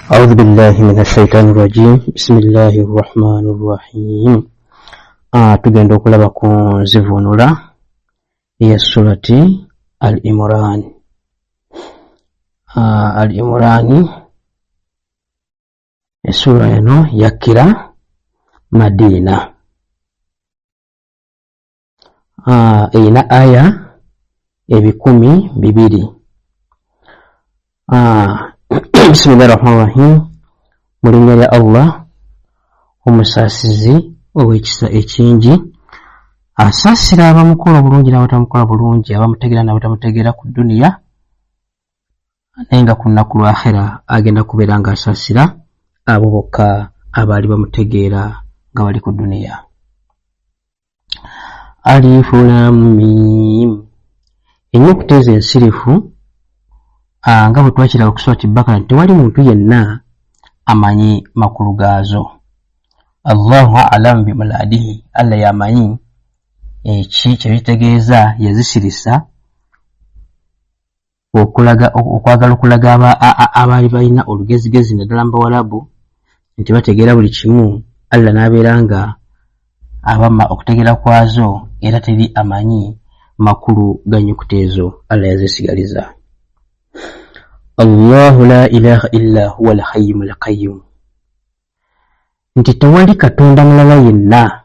أعوذ بالله من الشيطان الرجيم بسم الله الرحمن الرحيم tugenda okulaba ku nzivunula ya surati Al-Imran. Al-Imran esura eno yakira Madina. Eyina aya 200. Bismillahirrahmanirrahim. Mu linnya lya Allah omusaasizi ow'ekisa ekingi, asaasira abamukola bulungi n'abatamukola bulungi, abamutegeera n'abatamutegeera ku duniya, naye nga ku nnaku lw'akhera agenda kubeera ng'asaasira abo bokka abaali bamutegeera nga bali ku duniya. Alif Lam Mim. Ennyukuta ezo ensirifu nga bwe twakiraba ku surati Bakara, tewali muntu yenna amanyi makulu gaazo. Allahu a'lamu bi muradihi, Allah yamanyi eki kye bitegeeza, yazisirisa okwagala okulaga abaali balina olugezigezi naddala mu Bawalabu nti bategeera buli kimu. Allah n'abeera nga abamma okutegeera kwazo, era teri amanyi makulu ga nnyukuta ezo, Allah yazesigaliza. Allahu la ilaha illa huwa al-hayyul qayyum, nti tewali katonda mulala yenna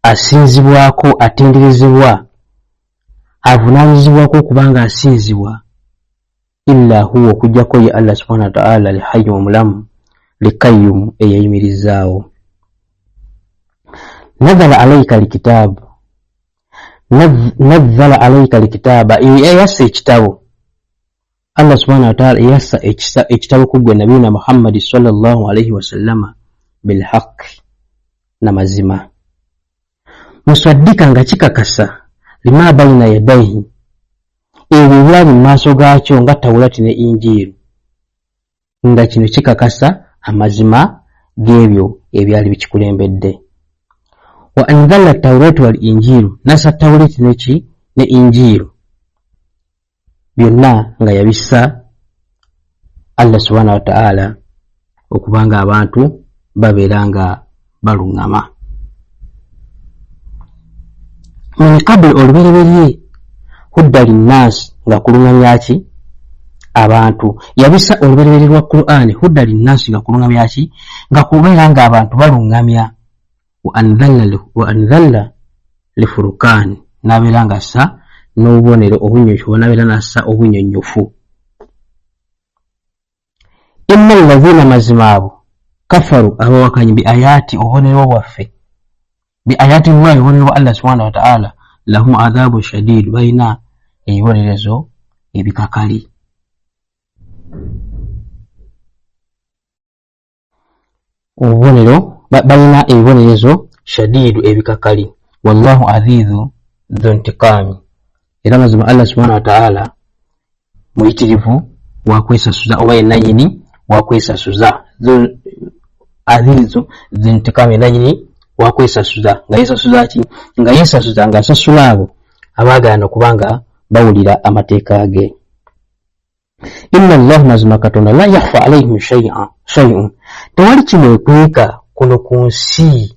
asinzibwako, atenderezebwa, avunaanyizibwako okubanga asinzibwa, illa huwa, okujjako ye Allah subhanahu wa ta'ala, al-hayyu omulamu, al-qayyum eyayimirizaawo. Nazzala alayka al-kitaab, nazzala alayka al-kitaaba, yassa ekitabo. Allah subhanahu wa ta'ala yassa ekitabo ku gwe nabiyina Muhammad sallallahu alayhi wa sallama bil haqq, na mazima, musaddika nga kikakasa lima bayina yadayhi, ebyo byali mu maaso gaakyo nga Tawulati ne Injiiru, nga kino kikakasa amazima g'ebyo ebyali bikikulembedde. Wa anzala Tawrata wal Injiiru, nassa Tawulati ne Injiiru byonna nga yabissa Allah subhanahu wa ta'ala okubanga abantu babeera nga baluŋŋama. Min qabli, olubereberye, hudda linnaasi, nga kuluŋŋamya ki abantu. Yabissa olubereberye lwa Qur'ani hudda linnaasi, nga kuluŋŋamya ki, nga kubeera nga abantu baluŋŋamya. Wa anzalla li Furqaan, n'abeera nga assa n'obubonero obunyonyofu, n'abeera n'assa obunyonyofu. Inna allazina, mazima abo, kafaru, abawakanyi, bi ayati, obubonero bwaffe, bi ayati llahi, obubonero bwa Allah subhanahu wa ta'ala, lahum adhabu shadid, balina ebibonerezo ebikakali. Balina ebibonerezo shadidu, ebikakali. Wallahu azizun dhu intiqami, era mazima Allah subhanahu wa ta'ala muyitirivu wakwesasuza, oba yenanyini wakwesasuza. Azizu dhu intiqami, nanyini wakwesasuza, nga yesasuza ki? Nga yesasuza nga asasula abo abaagana okubanga bawulira amateeka ge. Inna Allah, mazima Katonda, la yakhfa alayhim shay'un, tewali kimwekweka kuno ku nsi.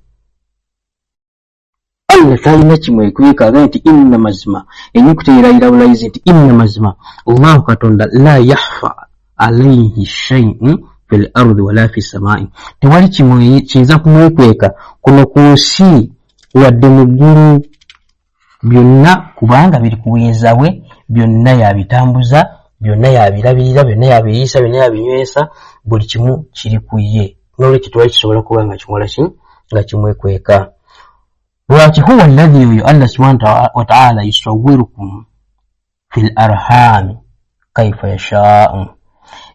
Allah talina kimwekweka, aga nti inna, mazima, ennyukuta erayira bulayizi nti inna, mazima, Allahu Katonda, la yakhfa alayhi shay'un fil ardi wala fi samai, tewali kiyinza kumwekweka kuno ku nsi wadde mu ggulu. Byonna kubanga biri ku buyinza bwe, byonna yabitambuza, byonna yabirabirira, byonna yabiriisa, byonna yabinywesa, buli kimu kiri ku ye. N'olwekyo tewali kisobola kuba nga kimola ki, nga kimwekweka. Lwaki huwa alladhi, oyo Allah subhanahu wa ta'ala, yusawwirukum fil arhami kaifa yasha'u,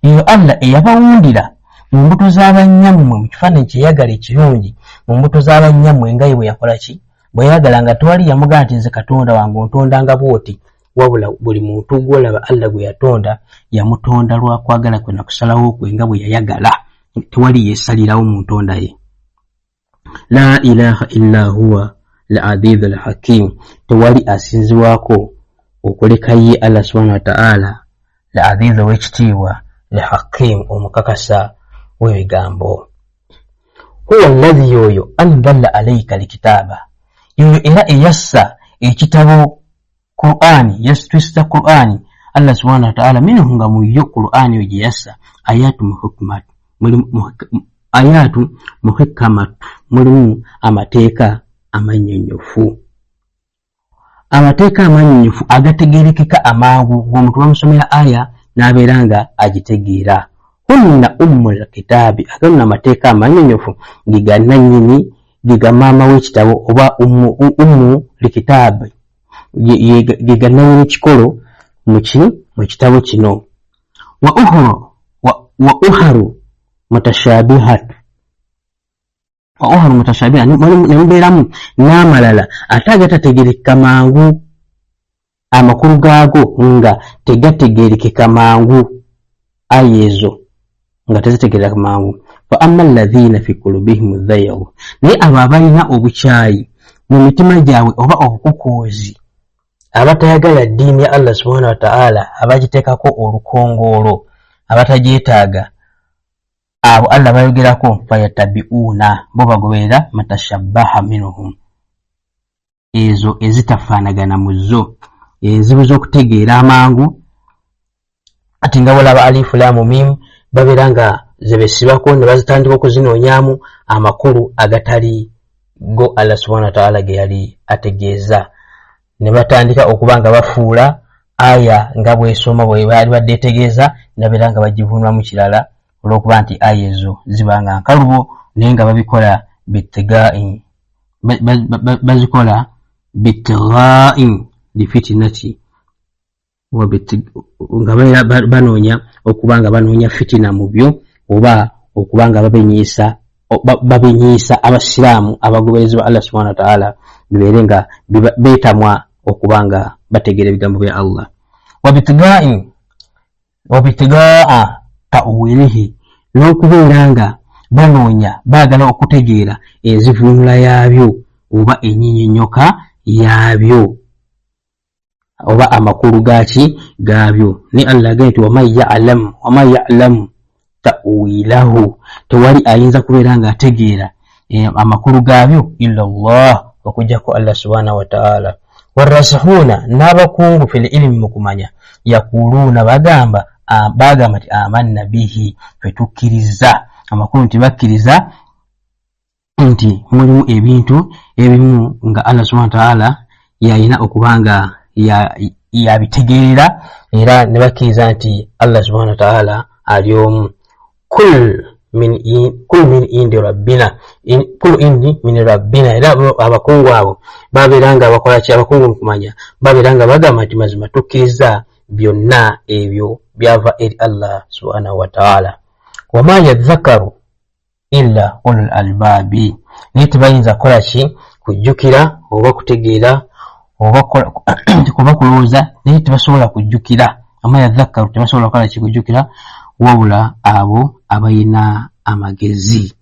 eyo Allah eyabawundira mu mbuto z'abanyammwe, mu kifaananyi kyeyagala ekirungi, mu mbuto z'abanyammwe nga ye bwe yakola ki, bwe yagala, nga tewali yamugaa nti nze Katonda wange ontondanga bwoti, wabula buli muntu gw'olaba Allah gwe yatonda yamutonda lwa kwagala kwe na kusalawo kwe nga bwe yayagala, tewali yeesalirawo mu ntonda ye. La ilaha illa huwa al-aziz al-hakim, tewali asinzibwako okuleka ye Allah subhanahu wa ta'ala, al-aziz ow'ekitiibwa, al-hakim omukakasa w'ebigambo. Huwa alladhi yoyo anzala alayka alkitaba, yoyo era eyassa ekitabo Qur'ani, yastwisa Qur'ani Allah subhanahu wa ta'ala minhu nga muyo Qur'ani yoje yassa ayatu muhikkamat mulimu amateeka amanyonyofu. Amateeka amanyonyofu agategerekeka amangu ng'omuntu bamusomera aya n'abeeranga agitegeera. Hunna ummul kitaabi, agonna amateeka amanyonyofu giga nannyini giga maama w'ekitabo oba ummu likitaabi giga nannyini kikolo mu kitabo kino. wa uharu mutashabihat nemubeeramu n'amalala ate agatategerekeka mangu, amakulu gaago nga tegategerekeka mangu, ayezo nga tezitegerekeka mangu. Fa amma alladhina fi qulubihim dhayg, naye abo abalina obukyayi mu mitima gyabwe oba obukukoozi, abatayagala ddiini ya Allah subhanahu wa ta'ala, abagiteekako olukongoolo, abatagyetaaga, abo Allah bayogerako fayatabi'una, bo bagoberera matashabbaha minhum, ezo ezitafaanagana mu zo, ezibuza okutegeera amangu. Ati nga bolaba alifu laamu mimu babeera nga zebesibako ne bazitandika okuzinoonyaamu amakulu agatali go Allah subhanahu wa ta'ala ge yali ategeeza, ne batandika okuba nga bafuula aya nga bw'esoma bwe baali baddeetegeeza, nabeera nga bagivunwa mu kirala olw'okuba nti aya ezo ziba nga nkalubo, naye nga babikola bazikola bitghain lifitinati, nga banoonya okuba nga banoonya fitina mu byo, oba okuba nga babenyiisa abasiraamu abagoberezi ba Allah subhanahu wa ta'ala bibeere nga beetamwa okuba nga bategeera ebigambo bya Allah. wabitigaa ta'wilihi, n'okubeera nga banoonya baagala okutegeera enzivunula yaabyo oba ennyinnyonnyoka yaabyo oba amakulu gaabyo. Ne Allah agamba nti waman ya'lam ta'wilahu, tewali ayinza kubeera nga ategeera amakulu gaabyo illa Allah, okujjako Allah subhanahu wa ta'ala. Warasihuna, n'abakungu fil ilmi mu kumanya, yakuluuna bagamba nti amanna bihi, fe tukkiriza amakulu nti bakkiriza nti mulimu ebintu ebimu nga Allah subhanahu wa ta'ala yalina okuba nga yabitegeerera, era ne bakkiriza nti Allah subhanahu wa ta'ala ali omu. Kul indi min rabbina, era abakungu abo babeera nga bakola ki? Abakungu mu kumanya babeera nga bagamba nti mazima tukkiriza byonna ebyo byava eri Allah subhanahu wa ta'ala. Wama yadhakaru illa ulul albabi, naye tebayinza kukola ki? Kujjukira oba kutegeera oba kuba kulowooza, naye tebasobola kujjukira. Wama yadhakaru, tebasobola kukola ki? Kujjukira, wabula abo abalina amagezi.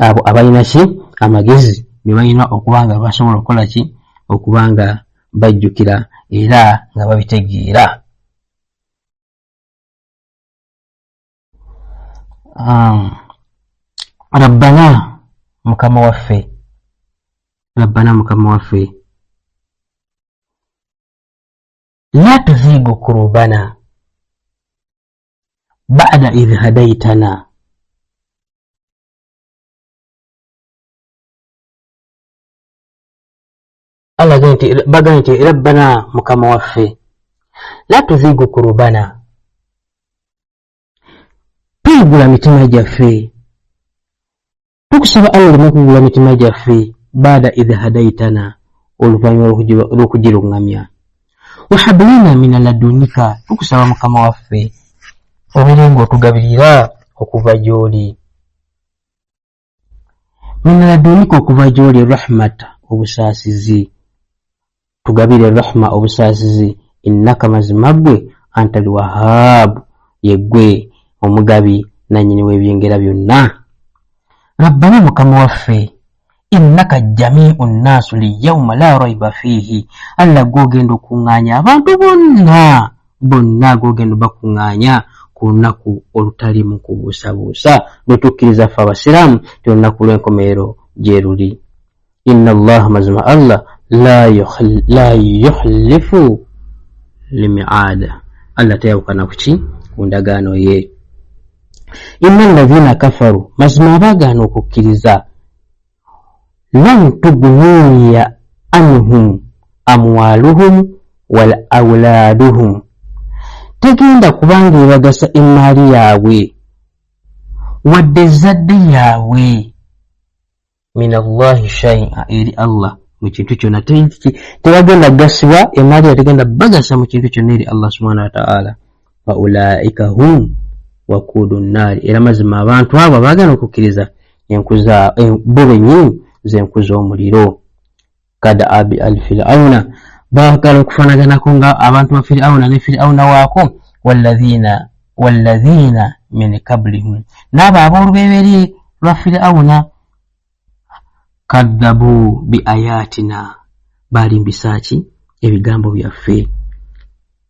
Abo abalina ki? Amagezi be balina okuba nga basobola okukola ki? Okuba nga bajjukira era nga babitegeera. Rabbana mukama waffe, Rabbana mukama waffe, la tuzigu kurubana ba'da idh hadaytana, Allah bagamba nti Rabbana mukama waffe, la tuzigu kurubana, tuyigula mitima gyaffe, tukusaba Allah oleme kugula mitima gyaffe ba'da idh hadaytana, oluvannyuma lw'okugiruŋŋamya. Wahablana min ladunika, tukusaba mukama waffe obeere ng'otugabirira okuva gy'oli. Min ladunika, okuva gy'oli, rahmata, obusaasizi, tugabire rahma, obusaasizi. Innaka, mazima ggwe, antal wahaabu, yeggwe omugabi nannyini w'ebyengera byonna. Rabbana mukama waffe, innaka jamiu nnaasu liyawma la rayba fiihi, Allah gw'ogenda okuŋŋaanya abantu bonna, gw'ogenda bakuŋŋaanya ku lunaku olutalimu kubuusabuusa lwe tukkiriza ffe abasiraamu ti olunaku lw'enkomerero gye luli. inna allaha mazima allah la yukhlifu limi'ada, allah tayawukana kuki ku ndagaano ye. inna alladhina kafaru, mazima abaagaana okukkiriza, lan tugniya anhum amwaluhum wal awlaaduhum, tegenda kubanga ebagasa emaali yaabwe wadde ezzadde yaabwe min allahi shay'a, eri allah mu kintu kyonna. Tebagenda gasibwa emaali yategenda bagasa mu kintu kyonna eri allah subhanahu wa ta'ala. wa ulaika hum wakudu nnaari, era mazima abantu abo abaagana okukkiriza bo bennyini z'enku z'omuliro. kada abi al firawuna, baagala okufanaganako nga abantu ba firawuna ne firawuna waako, walladhina min qablihim, n'abo ab'olubereberye lwa firawuna. kaddabu bi ayatina, balimbisa ki ebigambo byaffe.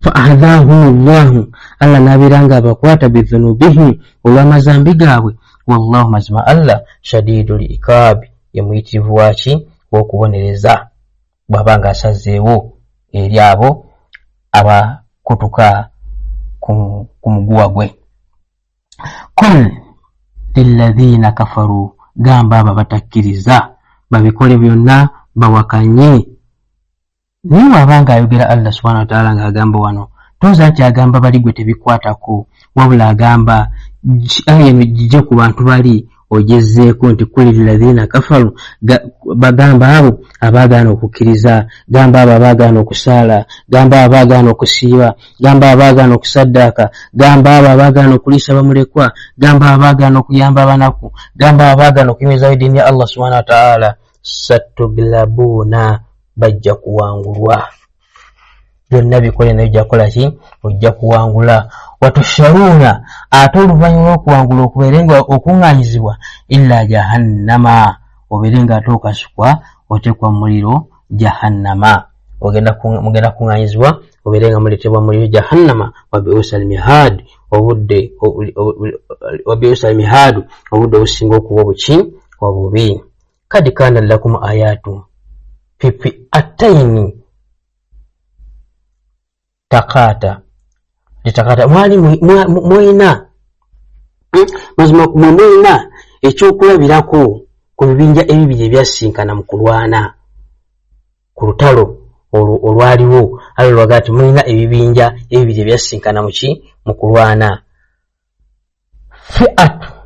fa ahadhahum llahu, allah n'abeeranga abakwata bidhunubihim, olw'amazambi gaabwe. wallahu, mazima allah shadidul iqaabi, ye muyitirivu waki w'okubonereza bw'abanga asazeewo eri abo abakutuka ku muguwa gwe. kul lilladhina kafaru, gamba abo batakkiriza babikole byonna bawakanye. naye bw'abanga ayogera allah subhanahu wa ta'ala ng'agamba wano, tooza nti agamba bali gwe tebikwatako, wabula agamba gijje ku bantu bali, ogezeeko nti kuli lilladhina kafaru, bagamba abo abaagaana okukkiriza, gamba abo abaagaana okusaala, gamba abo abaagaana okusiiba, gamba abo abaagaana okusaddaaka, gamba abo abaagaana okuliisa bamulekwa, gamba abo abaagaana okuyamba abanaku, gamba abo abaagaana okuyimirizawo eddiini ya allah subhanahu wa ta'ala. satuglabuuna, bajja kuwangulwa. byonna bikole naye ojja kukola ki? ojja kuwangula. watusharuuna, ate oluvannyuma lw'okuwangula okubeerenga okuŋŋaanyizibwa, illa jahannama, obeerenga ate okasukwa otekwa muliro jahannama. mugenda kuŋŋaanyizibwa obeerenga muleetebwa muliro jahannama. wabiusal mihad, obudde obusinga okuba obuki obubi. kad kana lakum ayatu fi ataini takata mwali mwina mazima mwina ekyokulabirako ku bibinja ebibiri ebyasinkana mu kulwana ku lutalo olwaliwo. alo lwagati mwina ebibinja ebibiri ebyasinkana mu kulwana. fi'atu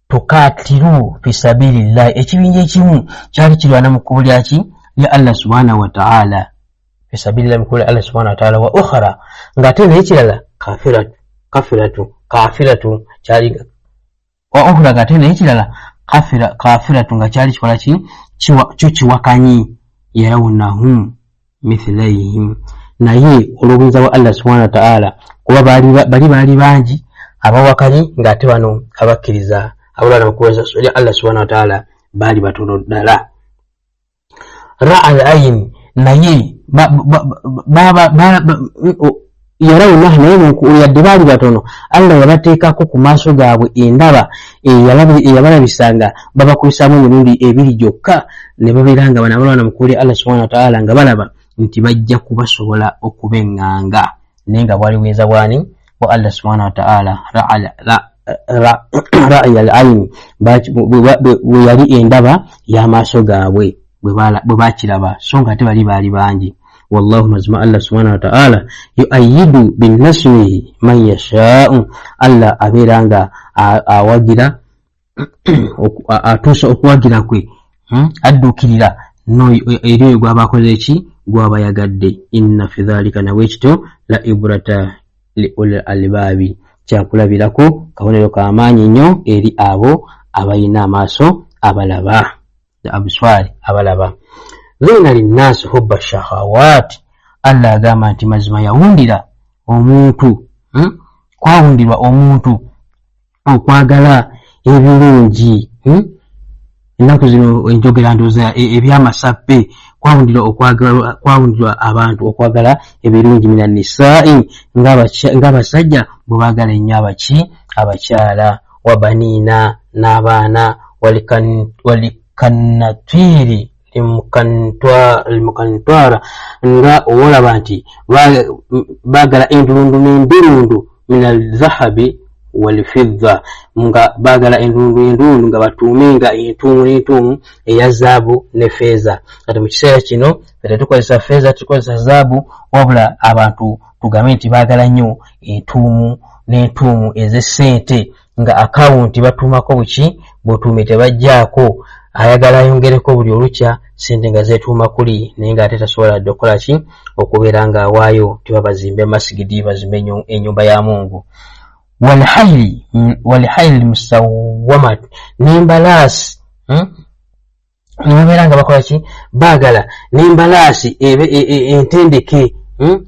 tukatilu fi sabilillah, ekibinja ekimu kyali kirwana mu kkubo lyaki lya allah subhanahu wa ta'ala, fi sabilillah, mu kkubo lya allah subhanahu wa ta'ala. wa ukhra, ng'ate naye kirala kafiratu kyali, wa ukhra ng'ate naye kirala kafiratu nga kyali kikola ki kiwakanyi. yarawnahum mithlaihim, naye olw'obuyinza bwa allah subhanahu wa ta'ala, kuba baali bangi abawakanyi ng'ate bano abakkiriza abalwana mu kuweza lya allah subhanahu wa ta'ala baali batono ddala. ra'al ayn, naye yarawna, naye yadde baali batono, allah yabateekako ku maaso gaabwe endaba eyabalabisanga babakubisaamu emirundi ebiri gyokka, ne babeeranga bano abalwana mu kuwulya allah subhanahu wa ta'ala nga balaba nti bajja kubasobola okubeŋŋanga, naye nga bwali buyinza bwani bwa allah subhanahu wa ta'ala. ra'y al-ayn, bwe yali endaba y'amaaso gaabwe bwe bakiraba, so nga ate baali bangi. wallahu, mazima allah subhanahu wa ta'ala yuayidu binnasrihi man yashaa'u, allah abeeranga awagira atuusa okuwagira kwe adduukirira eri oyo gw'abakoze eki gw'aba yagadde. inna fi dhalika, nawekito la ibrata li ulil albaabi, kyakulabirako kabonero k'amaanyi nnyo eri abo abalina amaaso abalaba, abuswari abalaba. zina linnasi hubba shahawat, allah agamba nti mazima yawundira omuntu, kwawundirwa omuntu okwagala ebirungi. ennaku zino enjogera ndooza ebyamasappe, kwawundira abantu okwagala ebirungi mina nisaa'i ng'abasajja bwe baagala ennyo abakyala wa baniina n'abaana walikannatwiri limukantwara nga olaba nti baagala endulundu n'embirundu mina zahabi walifidda nga baagala endulundu nga batuumenga entuumu n'entuumu eya zaabu ne feeza. Kati mu kiseera kino tetukozesa feeza, tukozesa zaabu, wabula abantu tugambe nti baagala nnyo entuumu n'entuumu ez'essente nga akawunti batuumako buki butuume tebajjaako, ayagala ayongereko buli olukya sente nga zeetuuma kuli naye ng'ate tasobola dde okukola ki okubeera ng'awaayo tibabazimbe masigidi bazimbe ennyumba ya Mungu. walhayli musawwamat n'embalaasi nibabeera nga bakola ki baagala n'embalaasi entendeke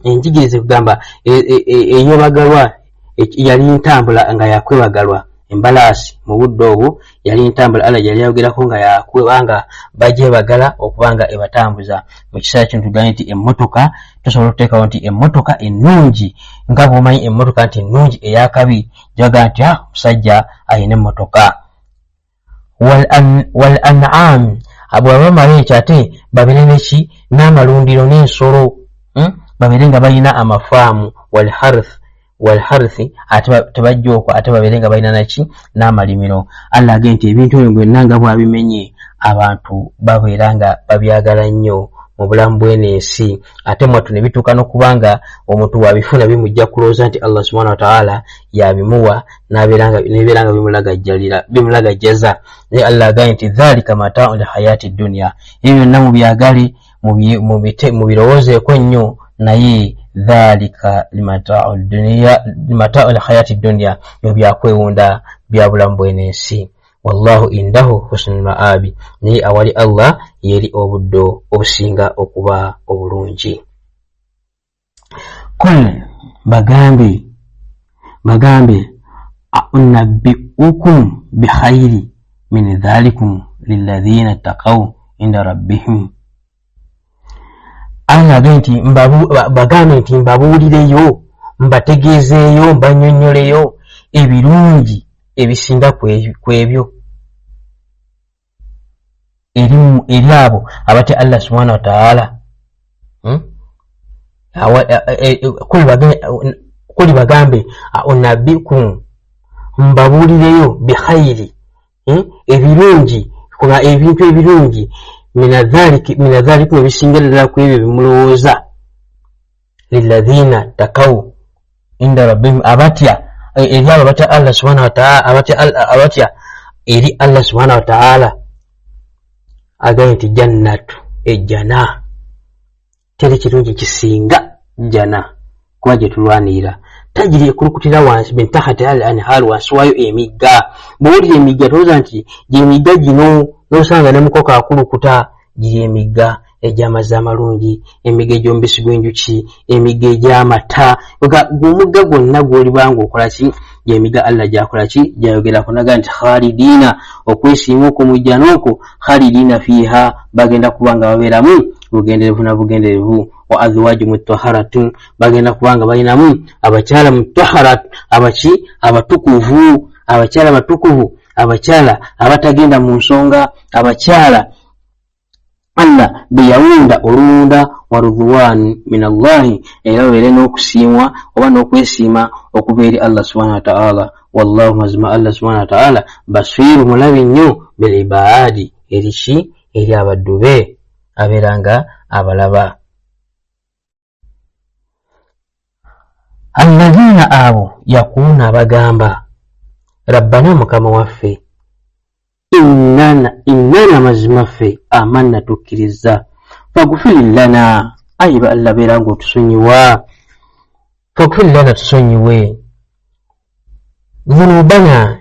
enjigirize kugamba eyobagalwa yali ntambula nga yakwebagalwa. Embalaasi mu budde obwo yali ntambula, Allah yali ayogerako nga yakwebanga bagyebagala okubanga ebatambuza. Mu kiseera kino tugambye nti emmotoka tosobola okuteekawo nti emmotoka ennungi nga bw'omanyi emmotoka nti ennungi ey'akabi gyaga nti omusajja ayina emmotoka. wal an'am bw'aba bamala ekyo ate babeere neki n'amalundiro n'ensolo, babeere nga balina amafaamu. walharthi ate tebajja okwo ate babeere nga balina naki n'amalimiro. Allah agambye nti ebintu ebyo byonna nga bwabimenye abantu babeera nga babyagala nnyo mu bulamu bw'ensi, ate mwattu ne bituuka n'okubanga omuntu wabifuna bimujja kulowooza nti Allah subhanahu wa ta'ala yabimuwa nebibeera nga bimulagajjaza. naye Allah agambye nti dhalika mataa'u lihayati dunya, ebyo byonna mubyagale mubirowoozeeko nnyo, naye dhalika limata'u lihayati dunya, ebyo byakwewunda bya bulamu bw'ensi. Wallahu indahu husnul ma'abi, naye awali Allah yeri obuddo obusinga okuba obulungi. Kul bagambe unabbi'ukum bihayri min dhalikum lilladhina taqaw inda rabbihim. Allah nti bagambe nti mbabuulireyo, mbategeezeeyo, mbanyonnyoleyo ebirungi ebisinga kwebyo eri abo abatya Allah subhanahu wa ta'ala. Kuli bagambe unabbikum mbabuulireyo bihayri ebirungi, kuba ebintu ebirungi minadhalikum ebisinga ddala ku ebyo bimulowooza, lilladhina takaw inda rabbihim, abatya eri abo abatya Allah subhanahu wa ta'ala, abatya eri Allah subhanahu wa ta'ala. Agambye nti jannatu ejjana, teri kirungi kisinga jjana kuba gye tulwanirira. Tajiri ekulukutira wansi bintahati al-anhar, wansi waayo emigga. Bw'owulira emigga tolowooza nti gy'emigga gino n'osanga ne mukoka akulukuta, giri emigga egy'amazzi amalungi, emigga egy'omubisi gw'enjuki, emigga egy'amata. Omugga gwonna gw'olibanga okola ki gy'emigga Allah gy'akola ki gy'ayogerako. Naga nti khalidina, okwesiima okwo mu jjana okwo, khalidina fiiha, bagenda kubanga babeeramu bugenderevu na bugenderevu. Wa azwaju mutahharatun, bagenda kubanga balinamu abakyala mutahharat, abatukuvu, abakyala batukuvu, abakyala abatagenda mu nsonga, abakyala Allah beyawunda olunda wa ridwan min Allahi, era babeere n'okusiimwa oba n'okwesiima okuva eri Allah subhanahu wa ta'ala. Wallahu mazima Allah subhanahu wa ta'ala basiiru, mulabe nnyo bil ibaadi, eri ki eri abaddu be abeera nga abalaba. Alladhina abo yakuluna abagamba rabbana mukama waffe, innana mazima ffe amanna tukkiriza, faghfir lana, ayiba Allah beera nga otusonyiwa, faghfir lana tusonyiwe, dhunubana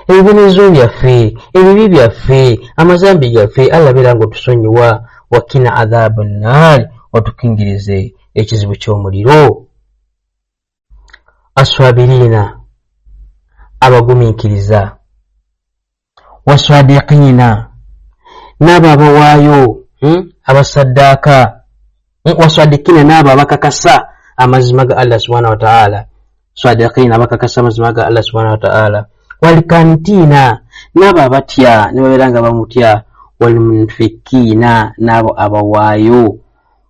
ebibonezo byaffe, ebibi byaffe, amazambi gaffe, Allah beera nga otusonyiwa, wakina adhabu nnaari, otukingirize ekizibu ky'omuliro. Aswabirina, abagumiikiriza, waswadiqiina, n'abo abawaayo abasaddaka waswadikina nabo abakakasa amazima ga Allah subhanahu wa ta'ala swadikina abakakasa amazima ga Allah subhanahu wa ta'ala walikantina nabo abatya nibaberanga bamutya walmunfikina nabo abawaayo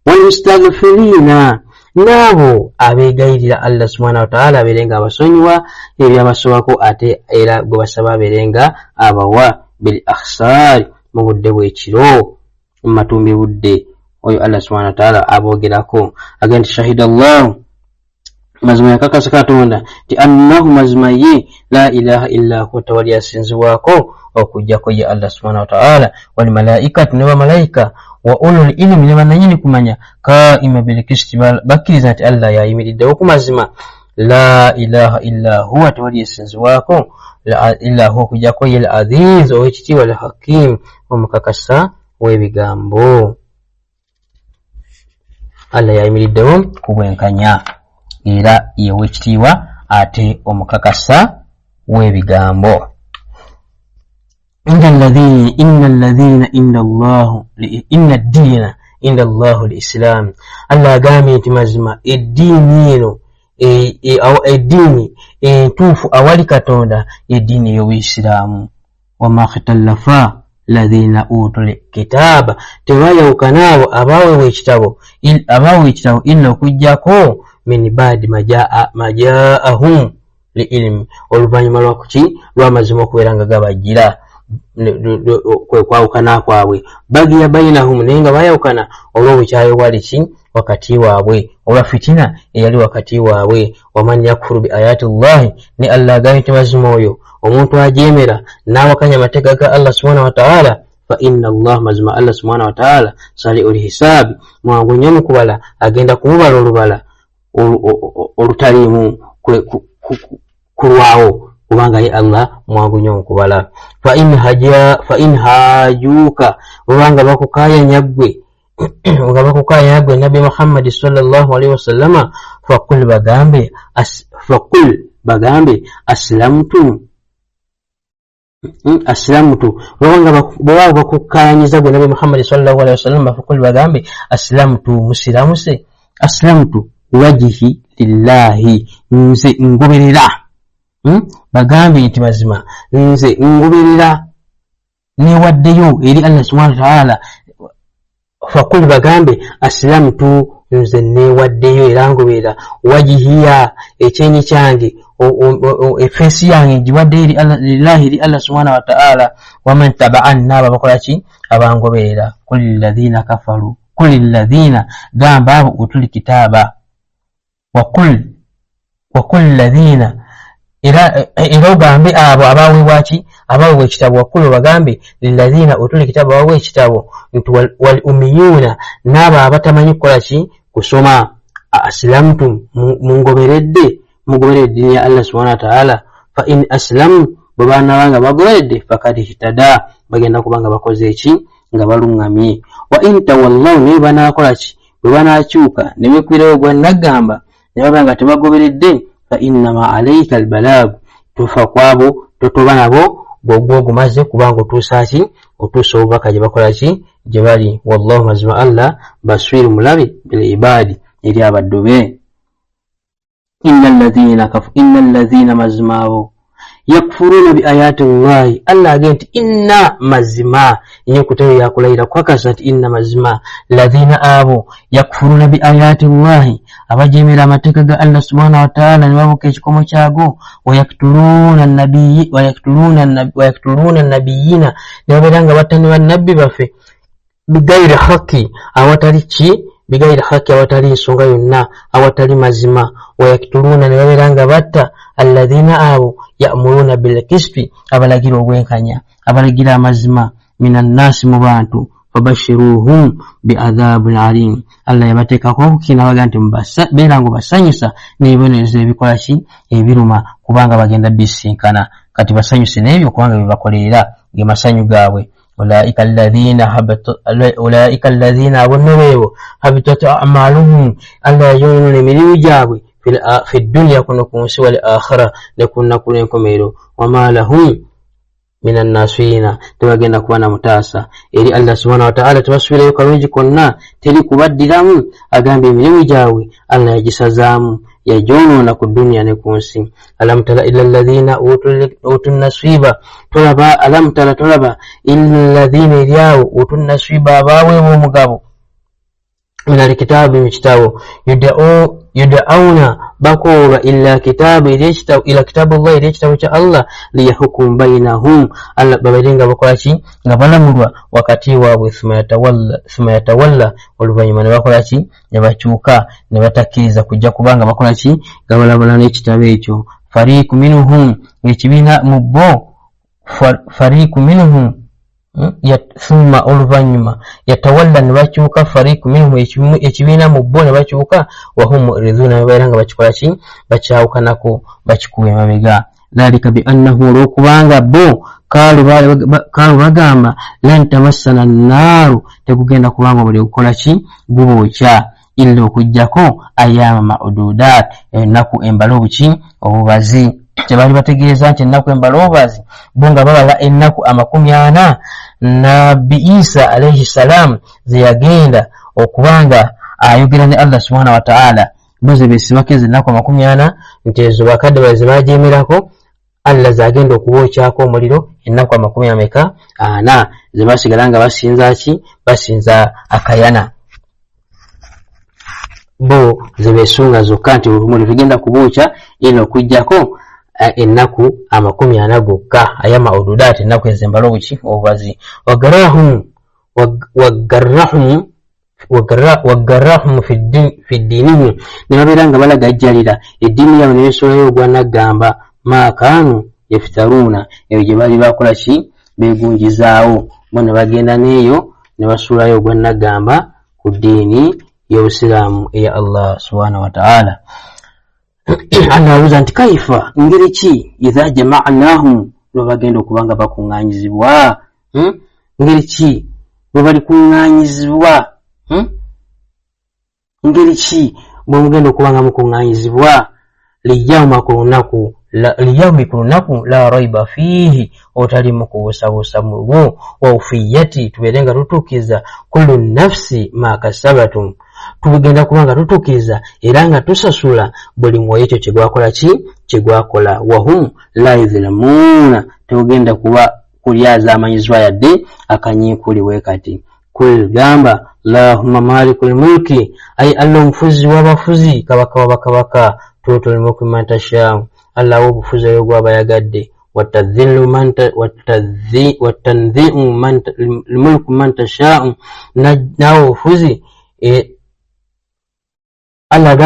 walmustaghfirina nabo abegayirira Allah subhanahu wa ta'ala aberenga abasonyiwa ebyabasobako ate era gwe basaba aberenga abawa bil akhsari mu budde bw'ekiro mu matumbi budde oyo Allah subhanahu wa ta'ala abogerako agenda shahida Allah mazima yakakasa Katonda ti annahu mazima ye la ilaha illa huwa tawali asinziwako okujjako ye Allah subhanahu wa ta'ala wal malaikatu ne malaika wa ulul ilmi ne bananyini kumanya kaima bil qisti bakiriza ti Allah yayimiriddewo ku mazima la ilaha illa huwa tawali asinziwako illa huwa okujjako ye al aziz owekitiibwa al hakim omukakasa w'ebigambo Allah yayimiriddewo ku bwenkanya era yewekitiibwa ate omukakasa w'ebigambo. inna alladhina inna ad-dina inda Allahu al-islam. Allah agambye nti mazima eddiini eno eddiini entuufu awali Katonda eddiini y'Obuyisiraamu. wama ikhtalafa alladhina utul kitaba tewayawukana abo abaweebwa ekitabo illa okujjako min baadi majaahum li ilmi oluvannyuma lwakuki lw'amazima okubeera nga gabajjira kwe kwawukana kwabwe bagiya bainahum naye nga bayawukana olw'obukyayo bwali ki wakati waabwe olwa fitina eyali wakati waabwe. waman yakfuru bi ayati llahi ne Allah agambye nti mazima oyo omuntu ajeemera n'awakanya amateeka ga Allah subhanahu wa ta'ala fa inna Allah mazima Allah subhanahu wa ta'ala sari'ul hisaabi mwangu nnyo mu kubala agenda kumubala olubala olutaliimu kulwawo kubanga ye Allah mwangu nnyo mu kubala. fa in hajuka obanga bakukayanya ggwe Nabi Muhammad sallallahu alaihi wasallama faqul bagambe aslamtu bwaba bakukayanyiza gwe Nabi Muhammad sallallahu alaihi wasallam faqul bagambe aslamtu musiramuse aslamtu wajhi lillahi nze ngoberera bagambe nti mazima nze ngoberera newaddeyo eri Allah subhanahu wa ta'ala. faqul bagambe aslamtu nze newaddeyo era ngoberera wajihiya ekyenyi kyange efeesi yange ngiwadde lillahi eri Allah subhanahu wa ta'ala. waman taba'an n'abo abakola ki abangoberera kulil ladhina gamba abo utuli kitaaba wakul ladhina era ogambe abo abaweebwa ki abaweebwa ekitabo wakulu bagambe lilladhina utuli kitaaba abaweebwa ekitabo nti wal umiyuna n'abo abatamanyi kukola ki kusoma aslamtu mugoberedde dini ya Allah subhanahu wa ta'ala. fa in aslamu bwebana banga bagoberedde fakad ihtada bagenda kubanga bakoze eki nga balungamye. wa in tawallaw ne banakola ki bwebanakyuka ne bekwirayo gwe nagamba ne babanga tebagoberedde fa innama alayka albalag tufa kwabo totoba nabo gwogumaze kubanga otuusa ki otuusa obubaka gye bakola ki gye bali. wallahu mazima Allah basiru mulabi bil ibadi eri abaddu be. inna alladhina mazmao yakfuruna bi ayati llahi. Allah agenti inna mazima nyekutayo yakulayira kwakasa nti inna mazima ladhina abo yakfuruna bi ayati llahi abajemera amateeka ga Allah subhanahu wa ta'ala ne babuka ekikomo kyago wayaktuluna nabiyina ne baberanga batani bannabbi baffe bigayri haki awatali ki bigayri haki awatali nsonga yonna awatali mazima wayaktuluna ne baberanga batta alladhina abo ya'muruna bil qisti abalagira obwenkanya abalagira amazima minan nasi mu bantu fabashiruhum bi'adhabin alim. Allah yabateekako okukina baga nti beera ngo basanyusa n'ebibonerezo ebikola ki ebiruma kubanga bagenda bisinkana kati basanyuse n'ebyo kubanga bibakolerera ge masanyu gaabwe. ulaika alladhina abonnebeebo habitat a'maluhum Allah yayonoona emirimu gyabwe fi dunya kuno ku nsi wal akhira ne ku nnaku n'enkomerero. wama lahum minan nasina tebagenda kuba na mutaasa eri Allah subhanahu wa ta'ala tebasubireyo kalungi konna teri kubaddiramu agambye emirimu gyabwe Allah yagisazaamu yajonoona ku dunya ne ku nsi. Alam tara ila alladhina utun nasiba tolaba alam tara tolaba illa alladhina ilyawo utun nasiba abaweebwa omugabo minal kitabu mu kitabo yud'auna bakoolwa ila kitabu ila kitabu Allah ila kitabu kya Allah liyahukum bainahum Allah babalinga bakola ki nga balamulwa wakati waabwe thumma yatawalla oluvannyuma ne bakola ki ne bakyuka ne batakkiriza kujja kubanga bakola ki nga balabula n'ekitabo ekyo fariqu minhum ekibiina mu bo fariqu minhum thumma oluvannyuma yatawalla ne bakyuka fariqu minhum ekibiina mu bo ne bakyuka wahum mu'riduna babeera nga bakikola ki bakyawukanako bakikuba emabega dhalika biannahu olwokubanga bo kaalu bagamba lan tamassana nnaaru tekugenda kubanga buli kukola ki gubookya illa okujjako ayama ma'dudat ennaku embala obuki obubazi tebali bategeeza nti ennaku embala obubazi bo nga babala ennaku 40 Nabbi Isa alayhi salam ze yagenda okubanga ayogera ne Allah subhanahu wa ta'ala boze besibakeze ennaku 40 nti ezo bakadde baze bajemerako Allah zagenda okubokyako omuliro ennaku 40 ze basigala nga basinza ki basinza akayana bo zebesunga zokka nti omuliro tugenda kubokya ino okujjako ennaku 40 gokka ayama odudat ennaku ezembala obuki obubazi wagarrahum fi ddinihi ne babeera nga balagajjalira eddiini yaabwe ne beesulayo ogwanagamba maakaanu yafitaruuna eyo gye bali bakola ki beegunjizaawo bo ne bagenda n'eyo ne basuulayo ogwanagamba ku ddiini y'obusiraamu eya Allah subhanahu wa ta'ala. Allah abuuza nti kaifa ngeri ki idha jama'nahum lwe bagenda okubanga bakuŋŋaanyizibwa ngeri ki bwe bali kuŋŋaanyizibwa ngeri ki bwe mugenda okubanga mukuŋŋaanyizibwa liyawma ku lunaku la raiba fiihi otalimu kubusabusa mu lwo wa ufiyati tubeere nga tutuukiza kullu nafsi ma kasabatum tugenda kubanga tutuukiza era nga tusasula buli mwoyo ekyo kyegwakola ki kyegwakola wahum la yuzlamuuna tegenda kuba kulyaza amanyizibwa yadde akanyiikuliwe kati kul gamba Allahumma malikul mulki ay Allah omufuzi w'abafuzi kabaka w'abakabaka tuutul mulki man tashaa Allah obufuzi oyo gw'abayagadde watadhillu mulku man tashaa nawo obufuzi Allah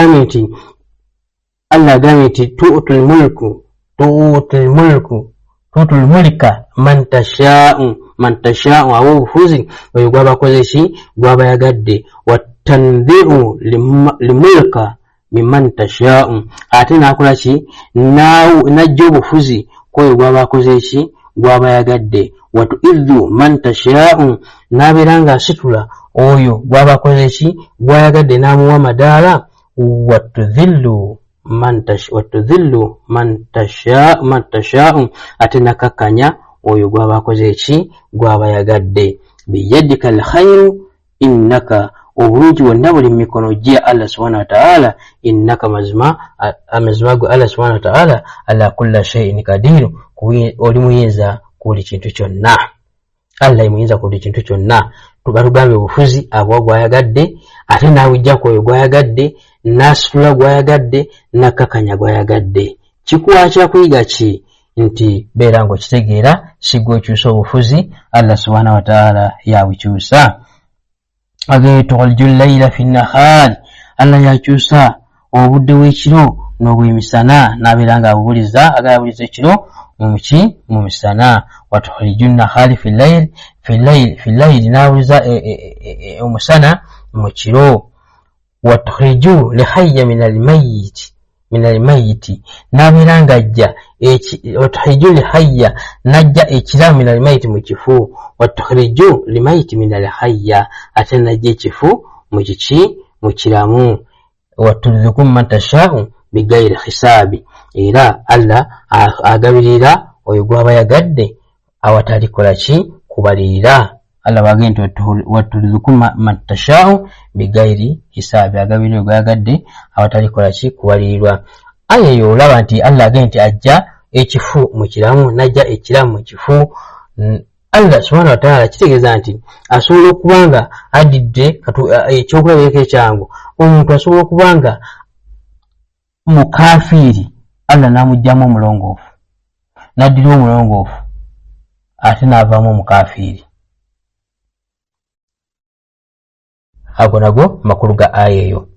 gami nti tu'tul mulka man tashaa'u awo obufuzi oyo gwabakoze ki gwabayagadde watanzi'u limulka mimman tashaa'u ate nakola ki najja obufuzi kwoyo gwabakoze ki gwabayagadde watu'idhu man tashaa'u nabeera nga asitula oyo gwabakoze ki gwayagadde n'amuwa madaala watudhillu man tashaa'u ate nakakanya oyo gwabakoze ki gwabayagadde biyadika alkhairu innaka obulungi bwonna buli mu mikono gye Allah subhanahu wa ta'ala innaka amazima gwe Allah subhanahu wa ta'ala ala kulli shay'in qadir oli muyinza ku buli kintu kyonna Allah muyinza ku buli kintu kyonna tugatugambye obufuzi abwa gwayagadde ate naawujjako oyo gwayagadde nasitula gwayagadde nakakanya gwayagadde kikuwa kyakuyiga ki nti beera ng'okitegeera sigwekyusa obufuzi Allah subhanahu wa ta'ala yabukyusa tu'aliju layla fi nnahaari Allah yakyusa obudde bw'ekiro n'obwemisana n'abeera nga abubuliza agayabuliza ekiro mu misana watu'aliju nnahaari fi layli n'abuliza omusana mu kiro watu'aliju lihayya min almayiti n'abeera nga ajja watu'aliju lihayya najja ekiramu min almayiti mu kifu watu'aliju limayiti min alhayya ate najja ekifu mu kiramu watulzukum man tashaa'u bigayri hisaabi era Allah agabirira oyo gwabayagadde awatali kolaki kubalirira. Allah bagenda watulizuku matashao bigairi hisabi agabiri ogagadde awatali kolaki kubalirirwa. Aya yo olaba nti Allah agenti ajja ekifu mu kiramu najja ekiramu mu kifu. Allah subhanahu wa ta'ala kitegeeza nti asobola okubanga adidde ekyokulabirako ekyangu omuntu asobola okubanga mukafiri Allah namugjamu omulongoofu naddira omulongoofu ate naavaamu omukafiri. Ago nago makulu ga aya eyo.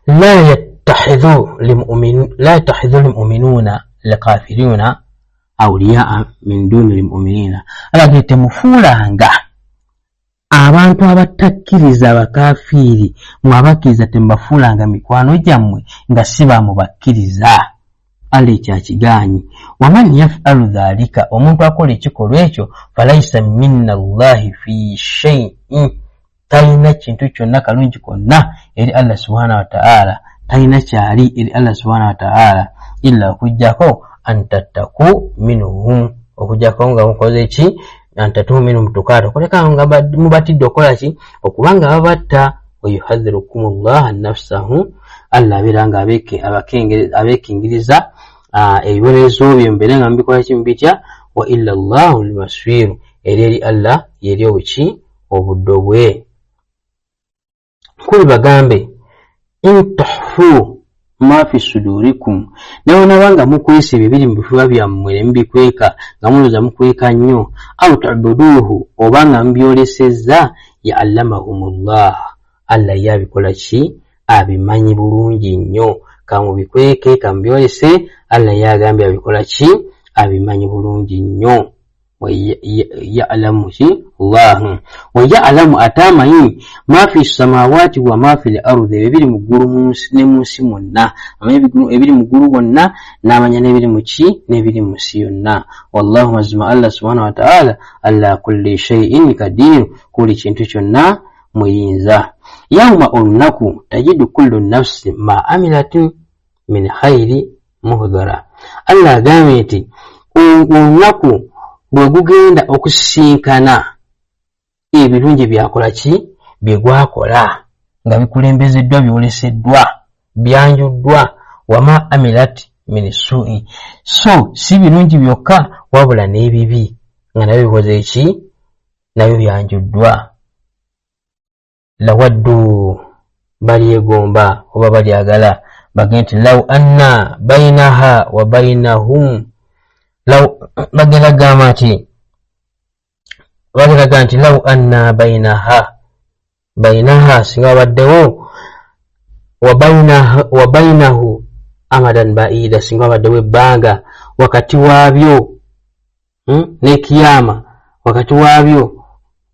la yattakhidhu limu'minuna likafiruna awliyaa min duni limu'minina. Alage temufuulanga abantu abatakkiriza abakafiiri mwe abakkiriza temubafuulanga mikwano gyammwe nga si bamubakkiriza. Ali kyakigaanyi. Waman yaf'alu dhalika, omuntu akola ekikolwa ekyo falaisa minna Allahi fi shay'in, talina kintu kyonna kalungi konna eri Allah subhanahu wa ta'ala, talina kyali eri Allah subhanahu wa ta'ala illa okujjako antattaku minhum, okujjako nga mukoze ki antatu minhum tukaata okoleka nga mubatidde okola ki okubanga babatta. Wayuhadhirukum Allah nafsahu, Allah abeera nga abekingiriza ebibonerezo byo mbere nga mbikola ki mbitya. Wa illa Allahu almasfiru, eri Allah yeri obuki obuddo bwe. Kuli bagambe in tuhfu ma fi sudurikum, naye nabanga mukwesa ebyo biri mu bifuba byammwe ne mubikweka nga mulowooza mukweka nnyo. Aw tu'buduhu, obanga mubyolesezza ya'allamahumullah, Allah yabikola ki abimanyi bulungi nnyo. Kamubikweke kamubyolese, Allah yagambye abikola ki abimanyi bulungi nnyo. Ya'lamu ki Allah wa ya'lamu atamanyi ma fi samawati wa ma fi al-ardi, ebiri mu ggulu ne mu nsi mwonna, ebiri mu ggulu wonna n'amanya n'ebiri mu ki n'ebiri mu nsi yonna. Wallahu mazima Allah subhanahu wa ta'ala ala kulli shay'in qadir, kuli kintu kyonna muyinza. Yawma olunaku tajidu kullu nafsi ma amilat min khayri muhdara. Allah agambye nti olunaku bwe gugenda okusisinkana ebirungi byakola ki bye gwakola nga bikulembezeddwa byoleseddwa byanjuddwa. Wama amilat min su'i, so si birungi byokka wabula n'ebibi nga nabyo bikoze eki nabyo byanjuddwa. Lawaddu, balyegomba oba balyagala bagenda nti law anna bainaha wa bainahum, law bagenda gamba nti law anna bainaha singa baddewo wa bainahu amadan ba'ida, singa baddewo ebbanga wakati waabyo n'ekiyama, wakati waabyo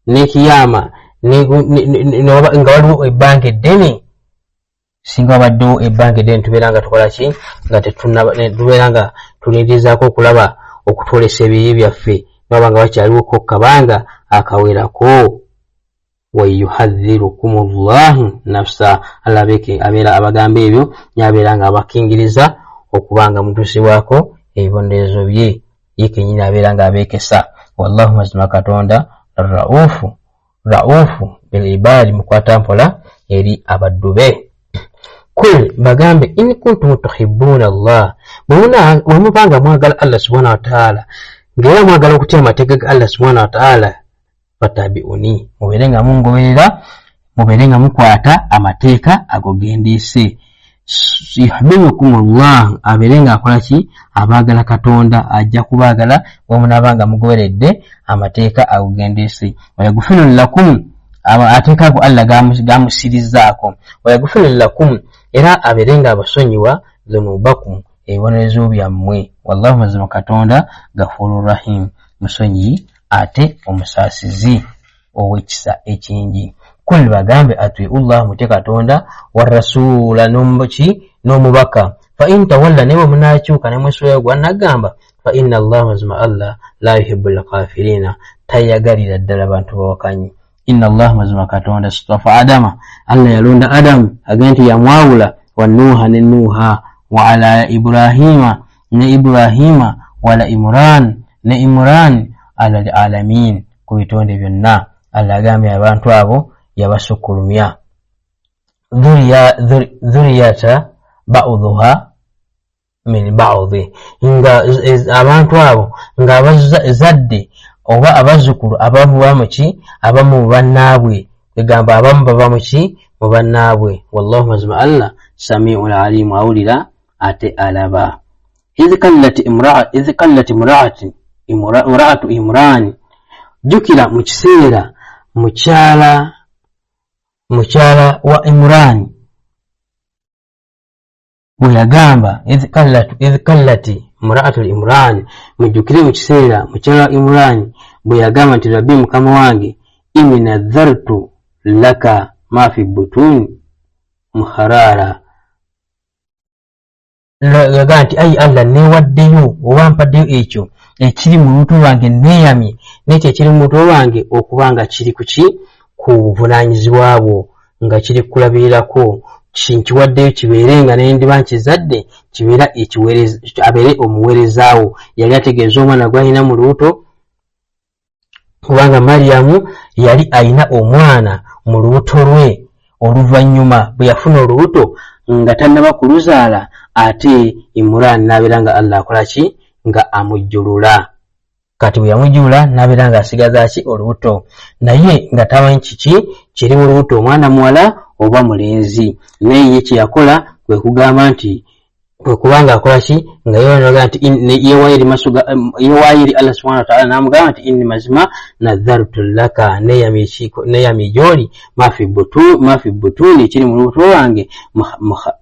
n'ekiyama nga waliwo ebbanga eddene. Singa baddewo ebbanga eddene tubeera nga tukola ki nga tubeera nga tulindirizaako okulaba okutwolesa ebibi byaffe naba nga wakyaliwo kabanga akawerako. Wayuhadhirukum Allahu nafsa, Allah abeera abagamba ebyo nyabeera nga abakingiriza okubanga mutuusibwako ebibonerezo bye, ye kenyini abeera nga abeekesa. Wallahu mazima Katonda raufu bil ibadi, mukwata mpola eri abaddu be. Kul bagambe in kuntum tuhibbuna Allah, bwemubanga mwagala Allah subhanahu wa ta'ala ngera mwagala okutya amateeka ga Allah subhanahu wa ta'ala, fatabi'uni, mubeere nga mungoberera, mubeere nga mukwata amateeka ago gendeese. Yuhibbukum Allah, abeere nga akola ki abaagala Katonda, ajja kubaagala bwemunaabanga mugoberedde amateeka ago gendeese. Wayaghfiru lakum, amateeka ago Allah gamusirizaako. Wayaghfiru lakum, era abeere nga abasonyiwa dhunubakum, ebibonerezo byammwe. Wallahu mazima Katonda Ghafurur Rahim, musonyi ate omusaasizi ow'ekisa ekingi. Kul bagambe atiullah, mutye Katonda, warasula n'omubaka. Fa in tawalla, ne bwe munaakyuka ne mwesulayo gwanagamba, fa inna Allah mazima Allah la yuhibbul kafirina, tayagalira ddala bantu bawakanyi. Inna Allah mazima Katonda istafa Adama, Allah yalonda Adamu agenti yamwawula, wa Nuha ne Nuha, wa ala Ibrahima ne Ibrahima, wala Imran ne Imran alal alamin ku bitonde byonna. Allah agambye abantu abo yabasukkulumya. Dhuriyata ba'dhuha min ba'dhi, nga abantu abo nga abazadde oba abazzukulu abavuba muki abamu bannaabwe, egamba abamu baba muki mu bannaabwe. Wallahu mazima Allah sami'ul alim, awulira ate alaba. idh kallat imra'atu Imran, jukira mu kiseera mukyala wa Imran bwe yagamba idh kallati imra'atu Imran, mujukire mu kiseera mukyala wa Imran bwe yagamba nti Rabbi mukama wange inni nadhartu laka ma fi butuni muharara, yagamba nti ayi Allah newaddeyo owampaddeyo ekyo ekiri mu lubuto lwange, neeyamye n'ekyo ekiri mu lubuto lwange okubanga kiri ku buvunaanyizibwa bwo, nga kiri kulabirirako, nkiwaddeyo kibeerenga naye ndiba nkizadde kibeera ekiweereza, abeere omuweerezaawo. Yali ategeeza omwana gw'alina mu lubuto, kubanga Maryamu yali alina omwana mu lubuto lwe oluvannyuma bwe yafuna olubuto nga tannaba kuluzaala, ate Imran n'abeera nga Allah akola ki, nga amujjulula. Kati bwe yamujjulula n'abeera nga asigaza ki, olubuto, naye nga tamanyi kiki kiri mu lubuto, omwana muwala oba mulenzi. Naye ye kye yakola kwe kugamba nti kwe kubanga akola ki, nga yewaga nti yewaayiri Allah subhanahu wa ta'ala n'amugamba nti inni mazima nadhartu laka, neyamye gy'oli ma fi butuni, ekiri mu lubuto lwange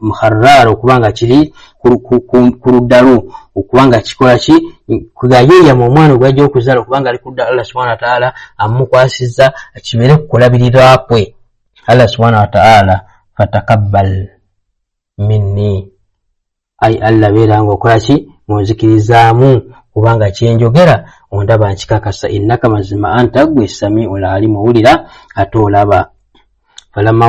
muharrara, okubanga kiri ku luddalu, okubanga kikola ki, kugayeeyama omwana ogwajja okuzaala okubanga ali ku ludda Allah subhanahu wa ta'ala amukwasizza kibeere kukulabirira kwe. Allah subhanahu wa ta'ala fatakabbal minni, ay Allah beera nga okola ki, munzikirizaamu, kubanga kyenjogera ondaba nkikakasa, innaka mazima anta gwe sami'ul alim, owulira ate olaba. falamma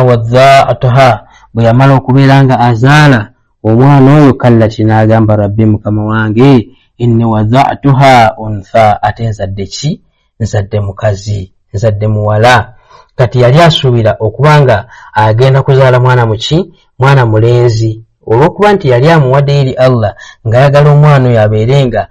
wadha'atuha, bwe yamala okubeera nga azaala omwana oyo, kallati n'agamba Rabbi mukama wange inni wadha'tuha untha, ate nzadde ki, nzadde mukazi, nzadde muwala. Kati yali asuubira okubanga agenda kuzaala mwana muki, mwana mulenzi, olw'okuba nti yali amuwadde eri Allah ng'ayagala omwana oyo abeerenga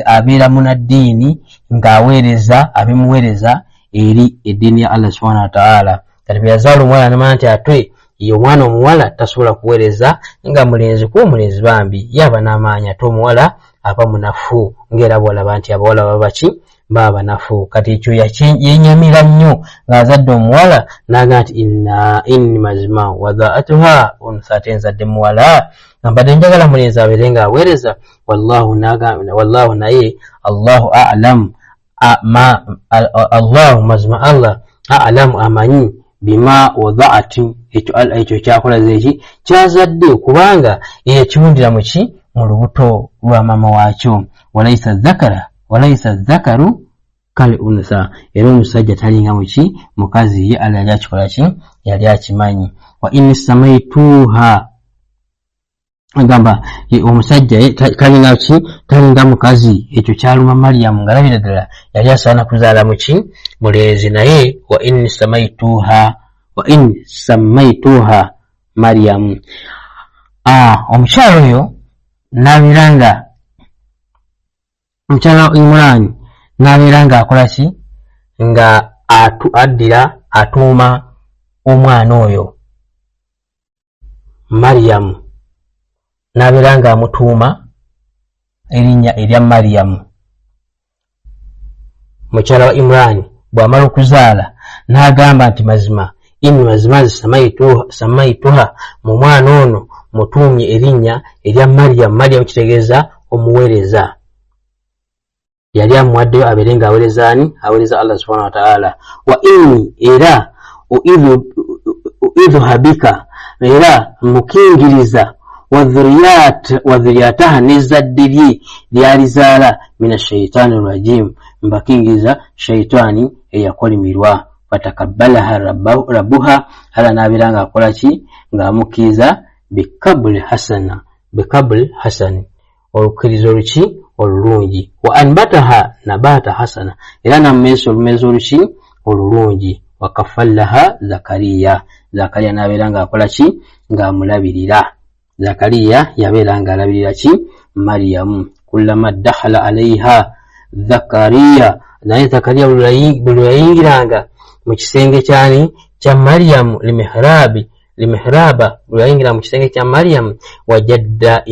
abeera munaddiini, ng'aweereza abimuweereza eri eddiini ya Allah subhanahu wa ta'ala. Kati bwe yazaala omwana n'amanya nti ate ye omwana omuwala tasobola kuweereza nga mulenzi, kuba omulenzi bambi yaba n'amaanyi, ate omuwala aba munafu, ng'era bw'olaba nti abawala baba ki, baba banafu. Kati ekyo yenyamira nnyo ng'azadde omuwala n'agamba nti inni mazima wadha'atuha untha, ate nzadde muwala, mbadde njagala mulenzi abeere ng'aweereza. Wallahu naye Allahu a'lam, Allahu mazima Allah a'lamu amanyi bima wadha'ati, ekyo kyakolaze eki kyazadde, kubanga yekiwundira muki, mu lubuto lwa mama waakyo. walaysa dhakaru kal untha, era omusajja talinga muki, mukazi, ye Allah yali akikola ki, yali akimanyi. wa inni samaituha, agamba omusajja talinga ki, talinga mukazi, ekyo kyaluma Maryamu nga labira ddala yali asaana kuzaala muki, mulenzi. naye wa inni samaituha Maryamu. Omukyalo oyo n'abeera omukyala wa Imran n'abeera nga akola ki, nga atuuma omwana oyo Maryamu, n'abeera nga amutuuma erinnya erya Maryamu. Mukyala wa Imran bw'amala okuzaala n'agamba nti mazima samaituha, mu mwana ono mutuumye erinnya erya Maryamu. Maryamu kitegeeza omuweereza, yali amuwaddeyo abeere nga aweereza ani, aweereza Allah subhanahu wa ta'ala. wa inni, era uidhuha bika, era mukingiriza wadhuriyataha, n'ezzadde lye lyalizaala, mina shaitaani rajim, mbakingiriza shaitaani eyakolimirwa. fatakabbalaha rabbuha, hala n'abeera nga akola ki, ng'amukkiriza bikabul hasan, olukirizo luki olulungi. Wa anbataha nabata hasana, era nammesa olumezo luki olulungi. Wa kafallaha Zakariya, Zakariya nabeera ng'akola ki ng'amulabirira. Zakariya yabeera ng'alabirira ki Maryamu. Kullama dakhala alayha Zakariya, naye Zakariya buli yayingiranga mu kisenge kyani kya Maryamu limihraba, buli yayingira mu kisenge kya Maryamu, wajadda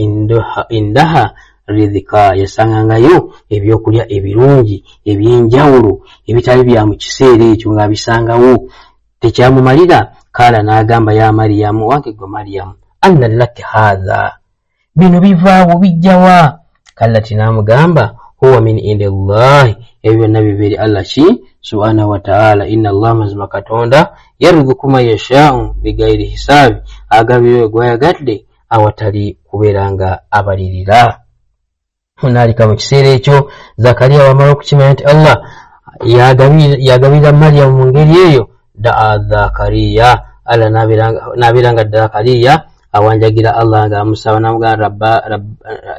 indaha rizika, yasangangayo ebyokulya ebirungi ebyenjawulo ebitali bya mu kiseera ekyo ng'abisangawo. Tekyamumalira, kala n'agamba ya Maryamu, wange gwe Maryamu, anna laki hadha, bino bivaawo bijjawa? Kallati n'amugamba, huwa min indillahi, ebyo byonna bibeeri Allah ki subhanahu wa ta'ala. Inna Allah, mazima Katonda, yarzuku man yasha'u bigayri hisaabi, agabira gwayagadde awatali kubeera nga abalirira. Naalika mu kiseera ekyo Zakariya wamala okukimanya nti Allah yagabira Maryamu mu ngeri eyo, daa Zakariya, Allah nabeera nga Zakariya awanjagira Allah ng'amusaba, n'amugamba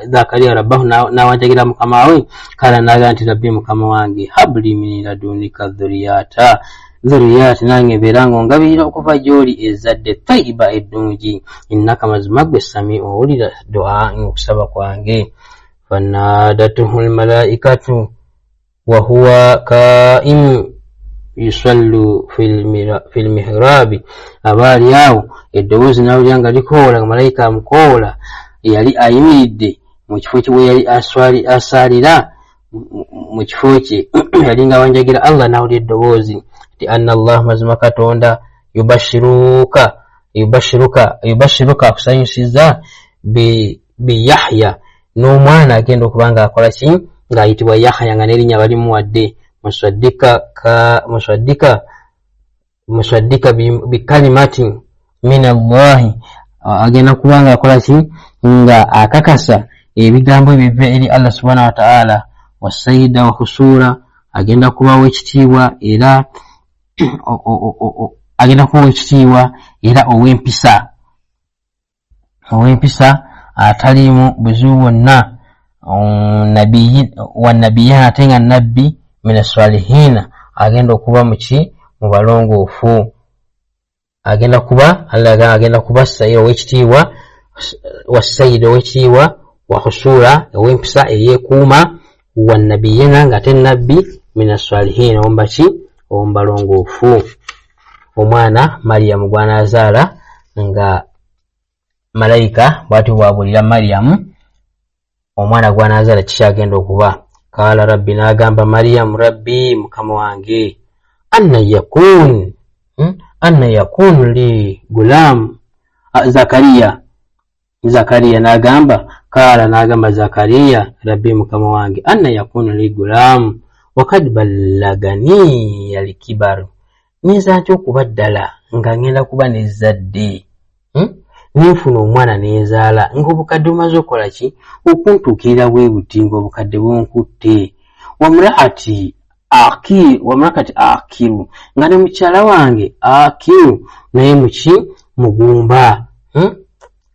Zakariya rabbahu, n'awanjagira mukama we. Kala n'agamba nti rabbi, mukama wange, habli min ladunika dhuriyati, nange beera ng'ongabirira okuva gy'oli ezzadde tayyiba eddungi, innaka mazima gwe sami'u, owulira du'a okusaba kwange. Fanadatuhu almalaikatu wa huwa qaimu yusallu fil mihrabi, abaali awo eddoboozi nawulira nga likoola, nga malayika amukoola, yali ayimiridde mu kifo kye we yali asaalira mu kifo kye yali nga awanjagira Allah, nawulira eddoboozi nti anna Allah, mazima Katonda, yubashiruka akusanyusiza bi Yahya, n'omwana agenda okuba nga akola ki ng'ayitibwa Yahya, nga n'erinnya balimuwadde, musaddika bikalimati min Allahi, agenda kuba nga akola ki nga akakasa ebigambo ebiva eri Allah subhanahu wa ta'ala. Wasayida wa husura, agenda kubawo ekitiibwa era ow'empisa atalimu buzibu bwonna, wannabiyina, ate nga nabbi, min as-salihina, agenda okuba muki mu balongoofu. Agenda kuba sayida ow'ekitiibwa, wasayida ow'ekitiibwa, wa husura ow'empisa eyeekuuma, wannabiyina ng'ate nabbi, min as-salihina ombalongoofu. Omwana Maryamu gw'anaazaala nga malayika bw'atyo bw'abuulira Maryamu omwana gw'anaazaala kikyagenda okuba. Kaala rabbi, n'agamba Maryamu, rabbi, mukama wange, anna yakunu li gulaam. Zakariya n'agamba, kaala n'agamba Zakariya, rabbi, mukama wange, anna yakunu li gulaam wakad ballagani al-kibaru, nyinza ntya okuba ddala nga ngenda kuba n'ezzadde, nenfuna omwana neezaala ng'obukadde bumaze okukola ki okuntuukirira bwe buti, ng'obukadde bunkutte. Wamrakati akiru, nga ne mukyala wange akiru naye muki mugumba.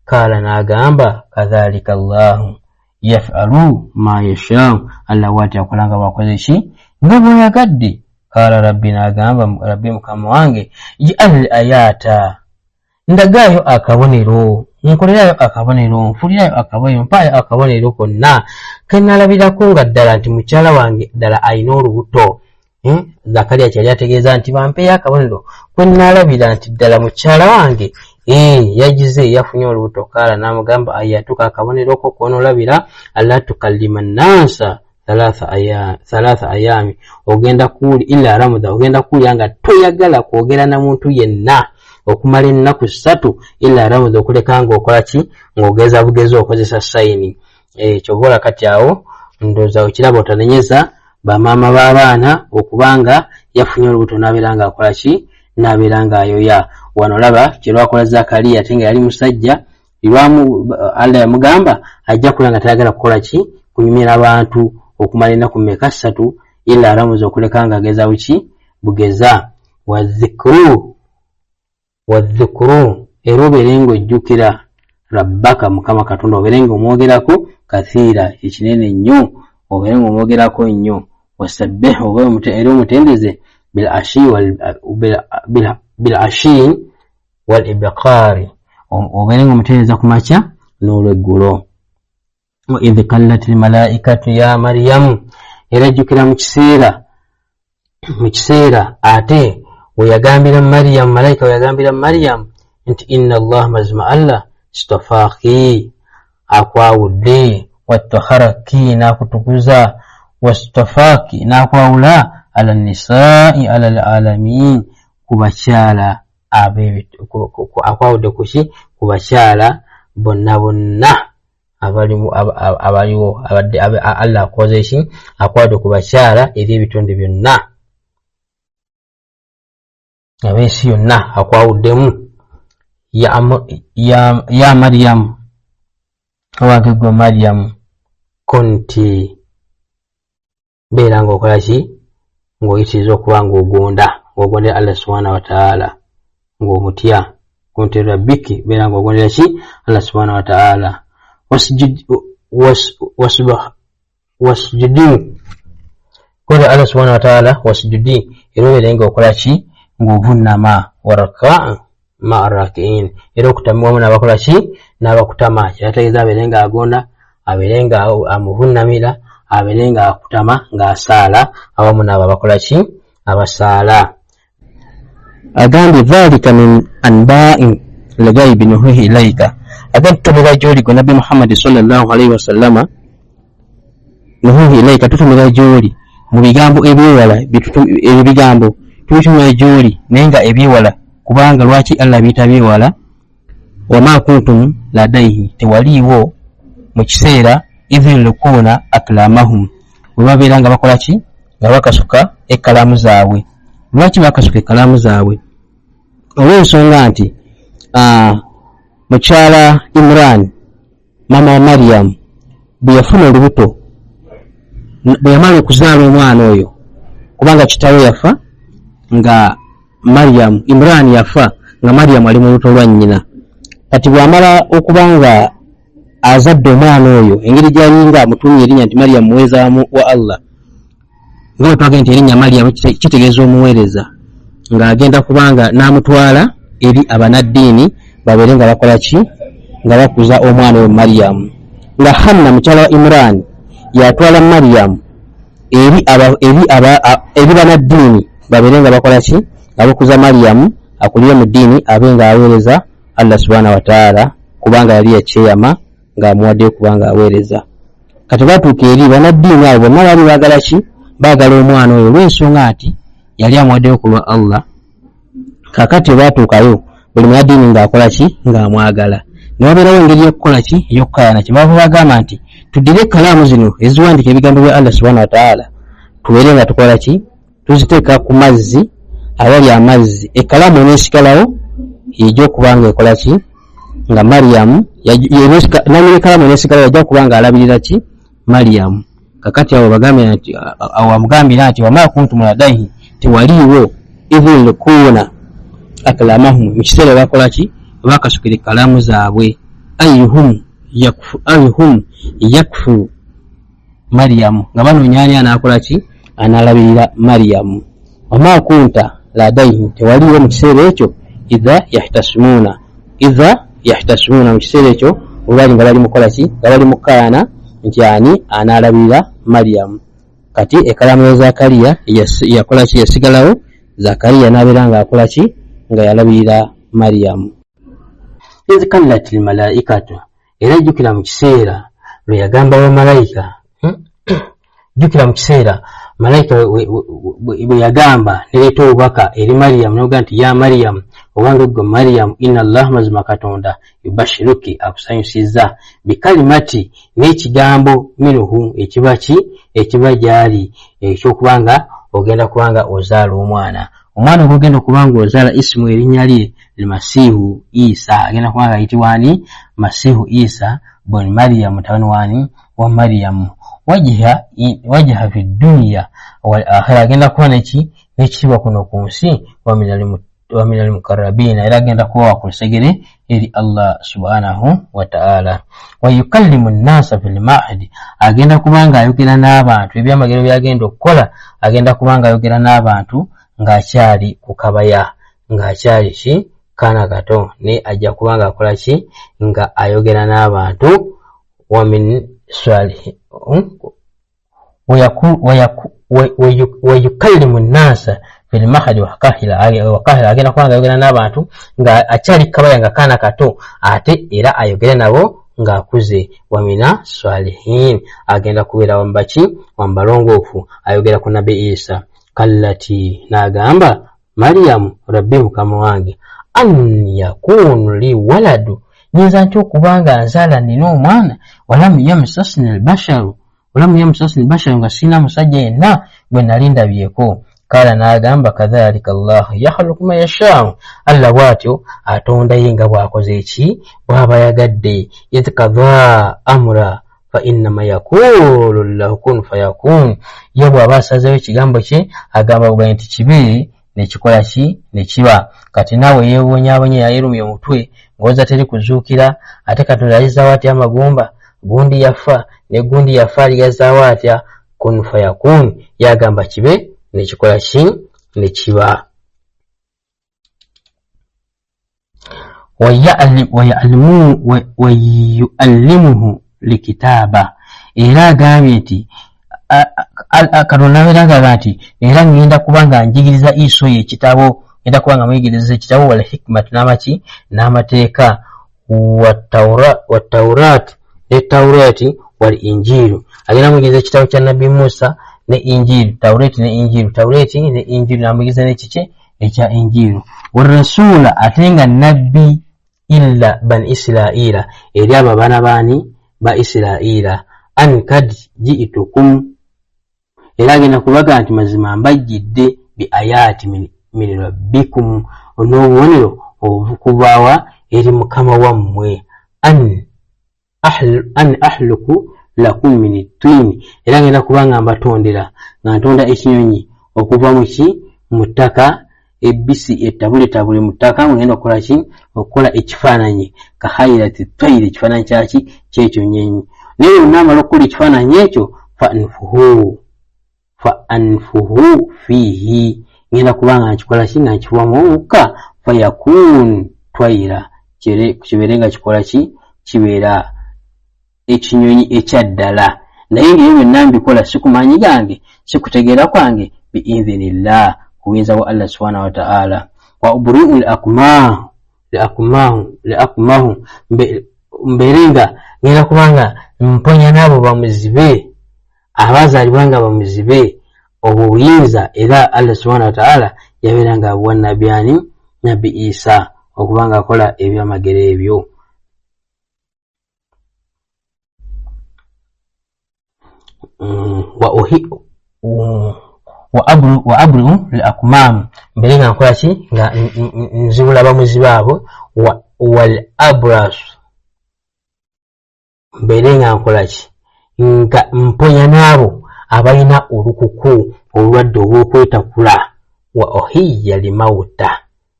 Kaala n'agamba, kadhalika Allahu yaf'alu ma yasha'u, Allah bw'ati akola nga bw'akoze ki nga bw'ayagadde. Kaala rabbi, n'agamba rabbi, mukama wange, ij'al ayata, ndagaayo akabonero, nkolerayo akabonero, nfulirayo akabonero, mpaayo akabonero konna ke nalabirako nga ddala nti mukyala wange ddala alina olubuto. Zakariya kyali ategeeza nti bampeeyo akabonero kwe nalabira nti ddala mukyala wange yagize yafunye olubuto. Kaala n'amugamba, ayatuka akabonero ko kw'onoolabira, alla tukallima nnansa thalatha ayami, ogenda kuwuli illa ramudha, ogenda kuwulira nga toyagala kwogera na muntu yenna okumala ennaku 3 illa ramudha, okuleka ng'okola ki ng'ogeza bugezi okozesa sayini. Kyobola kati awo ndowooza okiraba otanenyeza bamaama b'abaana okubanga yafunye olubuto n'abeera ng'akola ki n'abeera ng'ayoya. Wano laba kye lwakola Zakariya ate nga yali musajja, Allah yamugamba ajja kula nga tayagala kukola ki kunyumira abantu okumala ennaku mmeka 3 illa ramudha, okuleka ng'ageza buki bugeza. Wadhukuru, era obeere ng'ojjukira rabbaka, mukama Katonda, obeere ng'omwogerako kathira ekinene nnyo obeere ng'omwogerako nnyo wasabbihu obeere era omutendeze bilashi wal ibqari obeere ng'omutendeza ku makya n'olweggulo. wa idh qallat almalaikatu ya maryamu era jjukira mu kiseera ate weyagambira Maryamu malayika weyagambira Maryamu nti inna Allah mazima Allah istafaaki akwawudde wattaharaki n'akutukuza wastafaaki n'akwawula ala nisaa'i ala alamin ku bakyala akwawudde kuki ku bakyala bonna abaliwo Allah akoze ki akwawudde ku bakyala eri ebitonde byonna ab'ensi yonna akwawuddemu ya Maryamu owange gwe Maryamu kunti beera ng'okola ki ng'oyitiriza okuba ng'ogondera Allah subhanahu wa ta'ala ng'omutya kunti rabbiki beera ng'ogondera ki Allah subhanahu wa ta'ala wasjudi kola Allah subhanahu wa ta'ala wasjudi era obeere ng'okola ki ng'ovunnama waraka ma'arakiin era okutamibwamu n'abakola ki n'abakutama kirategeeza abeere ng'agonda abeere nga amuvunnamira abeere ng'akutama ng'asaala awamu n'abo abakola ki abasaala. agambye dhalika min anba'i lghaibi nuhihi ilayka agambye tutumira gy'oli gwe nabbi Muhammad sallallahu alaihi wasallama nuhihi ilayka tutumira gy'oli mu bigambo ebyewala ebigambo tubitumira gy'oli naye nga ebyewala kubanga lwaki Allah biyita byewala wama kuntum ladaihi tewaliiwo mu kiseera idhin lukuna aklamahum bwe babeera nga bakola ki nga bakasuka ekkalaamu zaabwe. lwaki bakasuka ekkalaamu zaabwe? olw'ensonga nti mukyala Imran mama wa Maryamu bwe yafuna olubuto bwe yamala okuzaala omwana oyo kubanga kitaawe yafa nga Maryamu Imran yafa nga Maryamu ali mu lubuto lwa nnyina. kati bw'amala okuba nga azadde omwana oyo engeri gy'alinga amutumye erinnya nti Maryamu muweereza wa Allah nga bwe twagenda nti erinnya Maryamu kitegeeza omuweereza ng'agenda kubanga n'amutwala eri abanaddiini babeere nga bakola ki nga bakuza omwana oyo Maryamu. nga Hanna mukyala wa Imran yatwala Maryamu eri banaddiini babeere nga bakola ki nga bakuza Maryamu akulire mu ddiini abe nga aweereza Allah subhanahu wa ta'ala kubanga yali yakyeyama ng'amuwaddeyo kubanga aweereza. kati batuuka eri banaddiini abo bonna baali baagala ki baagala omwana oyo olw'ensonga nti yali amuwaddeyo ku lwa Allah. kakati batuukayo buli munaddiini ng'akola ki ng'amwagala ne wabeerawo engeri y'okukola ki ey'okukaayana kyebaava bagamba nti tuddire kalaamu zino eziwandika ebigambo bya Allah subhanahu wa ta'ala tubeere nga tukola ki tuziteeka ku mazzi awali amazzi ekkalaamu eneesigalawo y'egy'okuba nga ekola ki nga Maryamu nanyini ekkalaamu eneesigalawo yajja kuba nga alabirira ki Maryamu. kakati awo amugambira nti wama kuntum ladaihi tewaliiwo idhin lukuna aklamahum mu kiseera bakola ki bakasukira ekkalaamu zaabwe ayuhum yakfu Maryamu nga banoonya ani anaakola ki analabirira Maryamu. wama kunta ladaihi tewaliiwo mu kiseera ekyo idha yahtasimuna mu kiseera ekyo olwali nga bali mukola ki nga bali mukaayana nti ani analabirira Maryamu. kati ekkalaamu ya Zakariya yakola ki yasigalawo Zakariya n'abeera ng'akola ki nga yalabirira Maryamu. idh qallat almalaikatu era jjukira mu kiseera lwe yagamba bamalayika jjukira mu kiseera malayika bwe yagamba nereeta obubaka eri Maryamu n'oga nti ya Maryamu owange gwe Maryamu inna Allah mazima Katonda yubashiruki akusanyusiza bikalimati n'ekigambo minuhu ekiba gyali ekyokubanga ogenda kubanga ozaala omwana ogenda okubanga ozaala isimu erinnya lye masihu Isa agenda kubanga ayitibwa ani masihu Isa boni Maryamu mutabani wani wa Maryamu wajaha fi dunya wal akhirah agenda kuba n'ekitiibwa kuno ku nsi wa minal mukarrabina era agenda kuba wakulusegere eri Allah subhanahu wa ta'ala. Wa yukallimu nnasa fil mahdi, agenda kubanga ayogera n'abantu ebyamagero byagenda okukola, agenda kubanga ayogera n'abantu ng'akyali ku kabaya, ng'akyali ki kaana kato, ne ajja kubanga akola ki nga ayogera n'abantu. Wa min swalihi wa yukallimu nnasa fil mahdi wa kahila, agenda kubanga ayogera n'abantu nga akyali kabaya nga kaana kato, ate era ayogere nabo ng'akuze. Wa mina swalihin, agenda kubeera wambaki wambalongoofu, ayogera ku nabi Isa. Kallati, n'agamba Maryamu, rabbi mukama wange, an yakunu li waladu, nyinza ntya okubanga nzaala nina omwana, walam yamsasni albasharu, nga sina musajja yenna gwe nali ndabyeko. Kala n'agamba kadhalika Allahu yakhluqu ma yashaa'u, Allah bw'atyo atonda ye nga bw'akoze eki bw'aba yagadde. Idh qadha amra fa innama yaqulu lahu kun fayakun, ye bw'aba asazeewo ekigambo kye agamba bwe nti kibe nekikola ki nekiba. Kati naawe yeewonyaabonye yayerumya omutwe ng'oza teri kuzuukira, ate Katonda ayizaawo atya amagumba? Gundi yafa ne gundi yafa aliyazaawo atya? Kun fayakun, yagamba kibe nekikola ki nekiba. Wayuallimuhu likitaaba, era agambye nti Katonda abeeranga nti era ngenda kubanga njigiriza Iso ye ekitabo, ngenda kubanga muyigiriza ekitabo, wala hikmatu n'amaki n'amateeka, watawuraati n'etawuraati wal injiiru, agenda muyigiriza ekitabo kya Nabbi Musa ne injiiru, tawuraati ne injiiru, tawuraati ne injiiru n'amuyigiriza n'ekiki ekya injiiru. Warasuula, ate nga nabbi illa bani Israila, eri abo abaana baani ba Israila. An kad ji'tukum, era agenda kubaga nti mazima mbajjidde bi ayati min rabbikum, n'obubonero obukubaawa eri mukama wammwe. An ahluku lakum min twini, era ngenda kubanga mbatondera nga ntonda ekinyonyi okuva mu ki mu ttaka, ebbisi ettabuletabule mu ttaka, ngenda okukola ki okukola ekifaananyi kahayirati tayiri, ekifaananyi kyaki kyekyo nyenyi. Naye naamala okukola ekifaananyi ekyo fa anfuhu fiihi, ngenda kubanga nkikola ki nga nkifuwamu omukka, fayakun twayira, kibeere nga kikola ki kibeera ekinyonyi ekyaddala. Naye ng'ebyo byonna mbikola sikumanyi gange, sikutegeera kwange, biidhinillah, kubuyinza bwa Allah subhanahu wa ta'ala. Wa ubri'u liakmahu, mbeere nga ngenda kubanga mponya n'abo bamuzibe, abazaalibwa nga bamuzibe, obwo buyinza era Allah subhanahu wa ta'ala yabeera nga abuwa Nabbi Isa okubanga akola ebyamagero ebyo. wa abri'u liakmahu, mbere nga nkola ki nga nzibula bamuzibe abo. Wal abras, mbere nga nkola ki nga mponya n'abo abalina olukuku, obulwadde obw'okwetakula. Wa ohiyya limauta,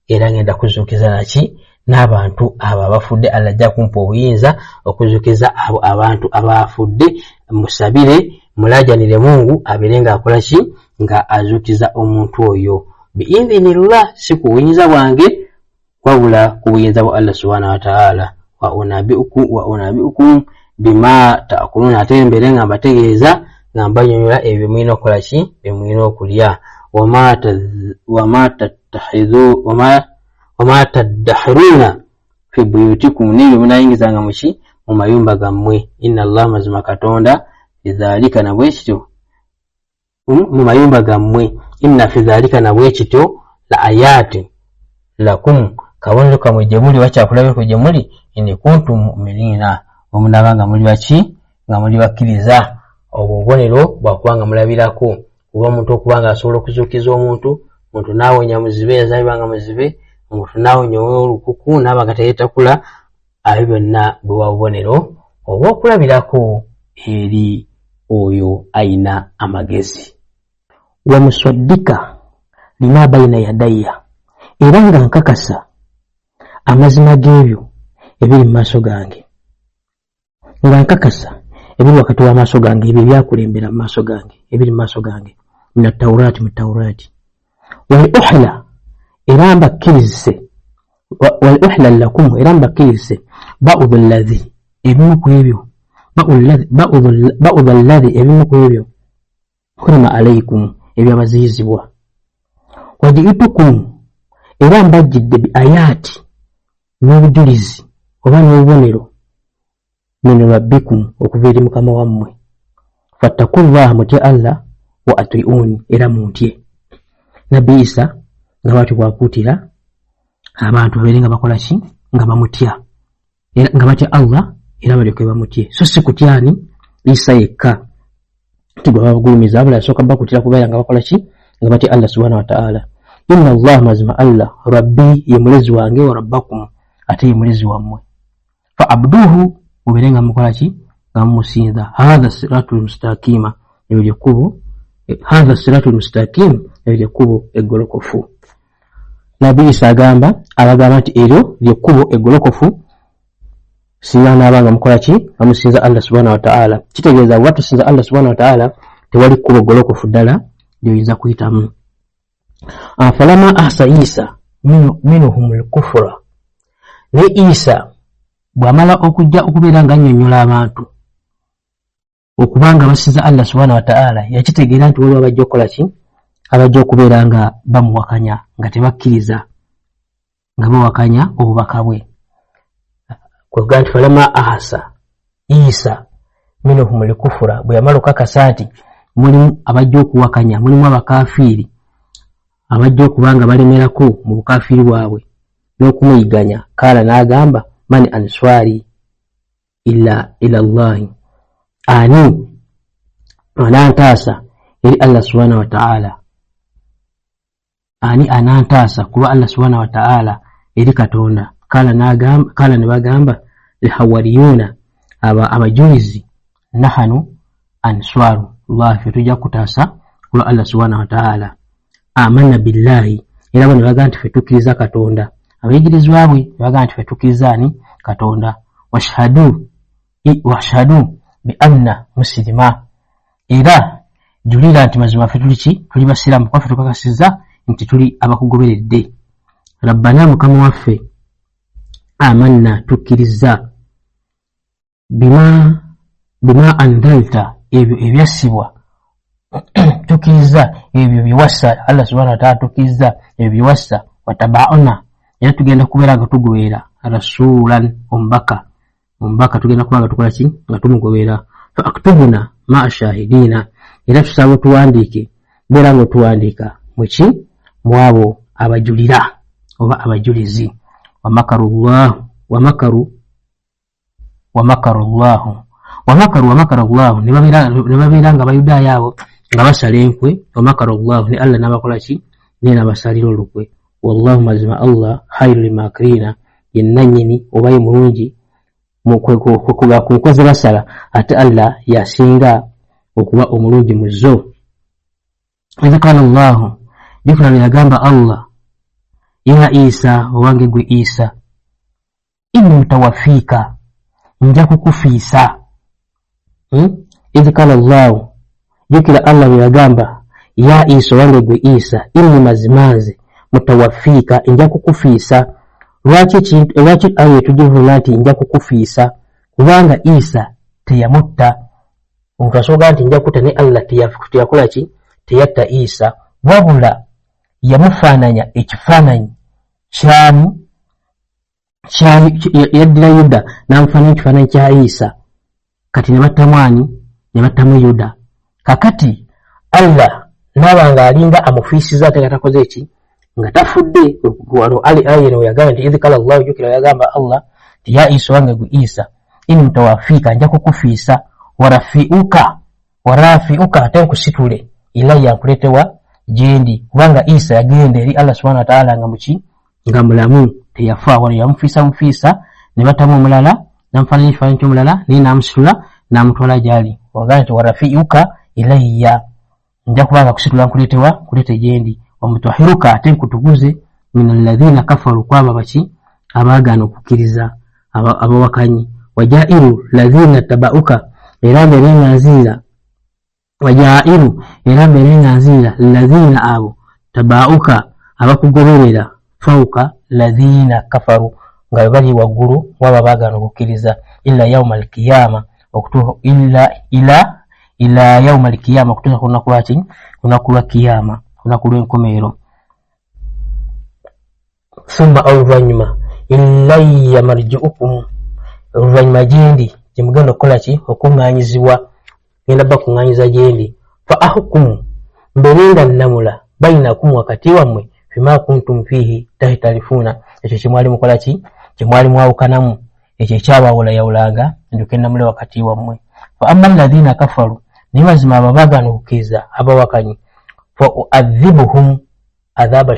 era ngenda kuzuukiza naki n'abantu abo abafudde. Allah ajja kumpa obuyinza okuzuukiza abo abantu abafudde. Musabire, mulajanire Mungu abeere nga akola ki nga azuukiza omuntu oyo, biidhinillah, si ku buyinza bwange wabula ku buyinza bwa Allah subhanahu wa ta'ala. Wa unabiukum bima ta'kuluna, ate mbere nga mbategeeza nga mbanyonyola ebyo mulina okukola ki bye mulina okulya. wama tadahruna fi buyutikum, n'ebyo munayingizanga muki mu mayumba gammwe. Inna Allah, mazima Katonda, fidhalika nabwekityo mu mayumba gammwe. Inna fi dhalika nabwekityo la ayati lakum, kabonero kamwe gye muli, wakyakulabeko gye muli, in kuntum mu'minina, omunaba nga muli baki nga muli bakkiriza. Obwo obubonero bwakubanga mulabirako, kuba omuntu okubanga asobola okuzuukiza omuntu n'awonya muzibe, yazaalibwanga muzibe, omuntu n'awonya olukuku n'aba nga teyeetakula, abyo byonna bwewa bubonero obw'okulabirako eri oyo ayina amagezi. Wa musaddika lima bayina yadayya, era nga nkakasa amazima g'ebyo ebiri mu maaso gange nga nkakasa ebiri wakati w'amaaso gange ebyo byakulembera mu maaso gange ebiri mu maaso gange mina tawuraati mu tawuraati wal uhla era mbakkirize wal uhla lakum era mbakkirize ba'udhu alladhi ebimu ku ebyo ba'udhu alladhi ebimu ku ebyo hurima alaykum ebyabaziyizibwa waji'tukum era mbajjidde bi ayati n'obujulizi oba n'obubonero min rabbikum okuva eri mukama wammwe fattakullaha mutye Allah wa ati'uni era muntye Nabbi Isa nga bw'atyo bw'akuutira abantu babeere nga bakola ki nga bamutya era nga batya Allah era balyoke bamutye so si kutyani Isa yekka nti bwe babagulumiza abula yasooka bakuutira kubeera nga bakola ki nga batya Allah subhanahu wa ta'ala inna Allah mazima Allah rabbi ye mulezi wange wa rabbakum ate ye mulezi wammwe fa abduhu mubeere nga mukola ki nga mumusinza hadha siratul mustaqima ebyo lyekkubo hadha siratul mustaqim ebyo lyekkubo eggolokofu Nabbi Isa abagamba nti eryo lyekkubo eggolokofu singa naabanga mukola ki bamusinza Allah subhanahu wa ta'ala kitegeeza bwe tusinza Allah subhanahu wa ta'ala tewali kkubo ggolokofu ddala lyoyinza kuyitamu falama ahsa Isa minhumul kufra ne Isa bw'amala okujja okubeera nga annyonnyola abantu okubanga basinza Allah subhanahu wa ta'ala yakitegeera nti waliwo abajja okukola ki abajja okubeera nga bamuwakanya nga tebakkiriza nga bawakanya obubaka bwe kwega nti falama ahasa Isa minhumul kufra bwe yamala okukakasa nti mulimu abajja okuwakanya mulimu abakafiiri abajja okubanga balemerako mu bukafiiri bwabwe n'okumuyiganya kala n'agamba mani answari ila Allahi ani anantaasa eri Allah subhanahu wa ta'ala ani anantaasa kuba Allah subhanahu wa ta'ala eri Katonda kala ne bagamba lihawariyuna abajulizi nahanu answaru Allah fe tujja kutaasa kuba Allah subhanahu wa ta'ala amanna billahi era bano baga nti fe tukkiriza Katonda abayigirizwa bwe baga nti fe tukkiriza ani Katonda washhadu bi anna muslima era julira nti mazima fe tuli basiraamu kwa fe tukakasiza nti tuli abakugoberedde rabbana mukama waffe amanna tukkiriza bima anzalta ebyo ebyasibwa tukkiriza ebyo biwassa Allah subhanahu wa ta'ala tukkiriza ebyo biwassa watabauna era tugenda kubeera nga tugoberera rasulan ombaka tugenda kuba nga tukola ki nga tumugoberera fa aktubuna ma'a shahidina era tusaba tuwandiike beera nga tuwandiika muki mwabo abajulira oba abajulizi wamakaru Allah ne babeera nga bayudaaya abo nga basala enkwe wamakaru Allah ne Allah n'abakola ki ne n'abasalira olukwe wallahu mazima Allah khairul makirina yennanyini oba ye mulungi ku nkozi basala ate Allah yasinga okuba omulungi mu zo qala Allah jukira yagamba Allah ya Isa owange gwe Isa inni mutawaffika nja kukufiisa qala Allah jukira Allah yagamba ya Isa owange gwe Isa inni mazimanze mutawaffika nja kukufiisa lwaki ayo tugivuga nti nja kukufiisa kubanga Isa teyamutta omuntu asobola nti nja kutta ne Allah teyakola ki teyatta Isa wabula yamufaananya ekifaananyi kyamu yaddira Yuda n'amufaananya ekifaananyi kya Isa kati ne batamwani ne batamu Yuda kakati Allah n'abanga alinga amufiisiza ate nga takoze eki nga tafudde wano ayeno yagamba nti idh qala Allah jukira yagamba Allah ti ya Isa wange gwe Isa inni mutawaffika nja kukufiisa warafiuka ate nkusitule ilayya nkuletewa gyendi kubanga Isa yagenda eri Allah subhanahu wa ta'ala nga muki nga mulamu teyafa wano yamufiisa ne batamu omulala namufaananya ekifaananyi ky'omulala naye namusitula namutwala gyali wagamba nti warafiuka ilayya nja kubanga kusitula nkulete gyendi wamutahiruka ate nkutuguze min alladhina kafaru kwaba baki abaagaana okukkiriza abawakanyi wajairu ladhina tabauka era mbere nzira wajairu era mbere nzira ladhina abo tabauka abakugoberera fauka ladhina kafaru nga bali waggulu waba bagana okukiriza illa yawmal qiyama okutuha ila yawmal qiyama okutuha kunaku lwa kiyama kunaku lw'enkomerero thumma oluvanyuma ilayya marji'ukum oluvanyuma gyendi gyemugenda okukola ki okuŋŋaanyizibwa genda bakuŋŋaanyiza gyendi fa ahukumu mberenga nnamula bainakum wakati wammwe fima kuntum fihi tahtalifuna ekyo kyemwali mukola ki kyemwali mwawukanamu ekyo ekyabawulayawulanga nduke nnamule wakati wammwe fa amma alladhina kafaru naye mazima abo baagaana okukkiriza abawakanyi fa uadhibuhum adhaban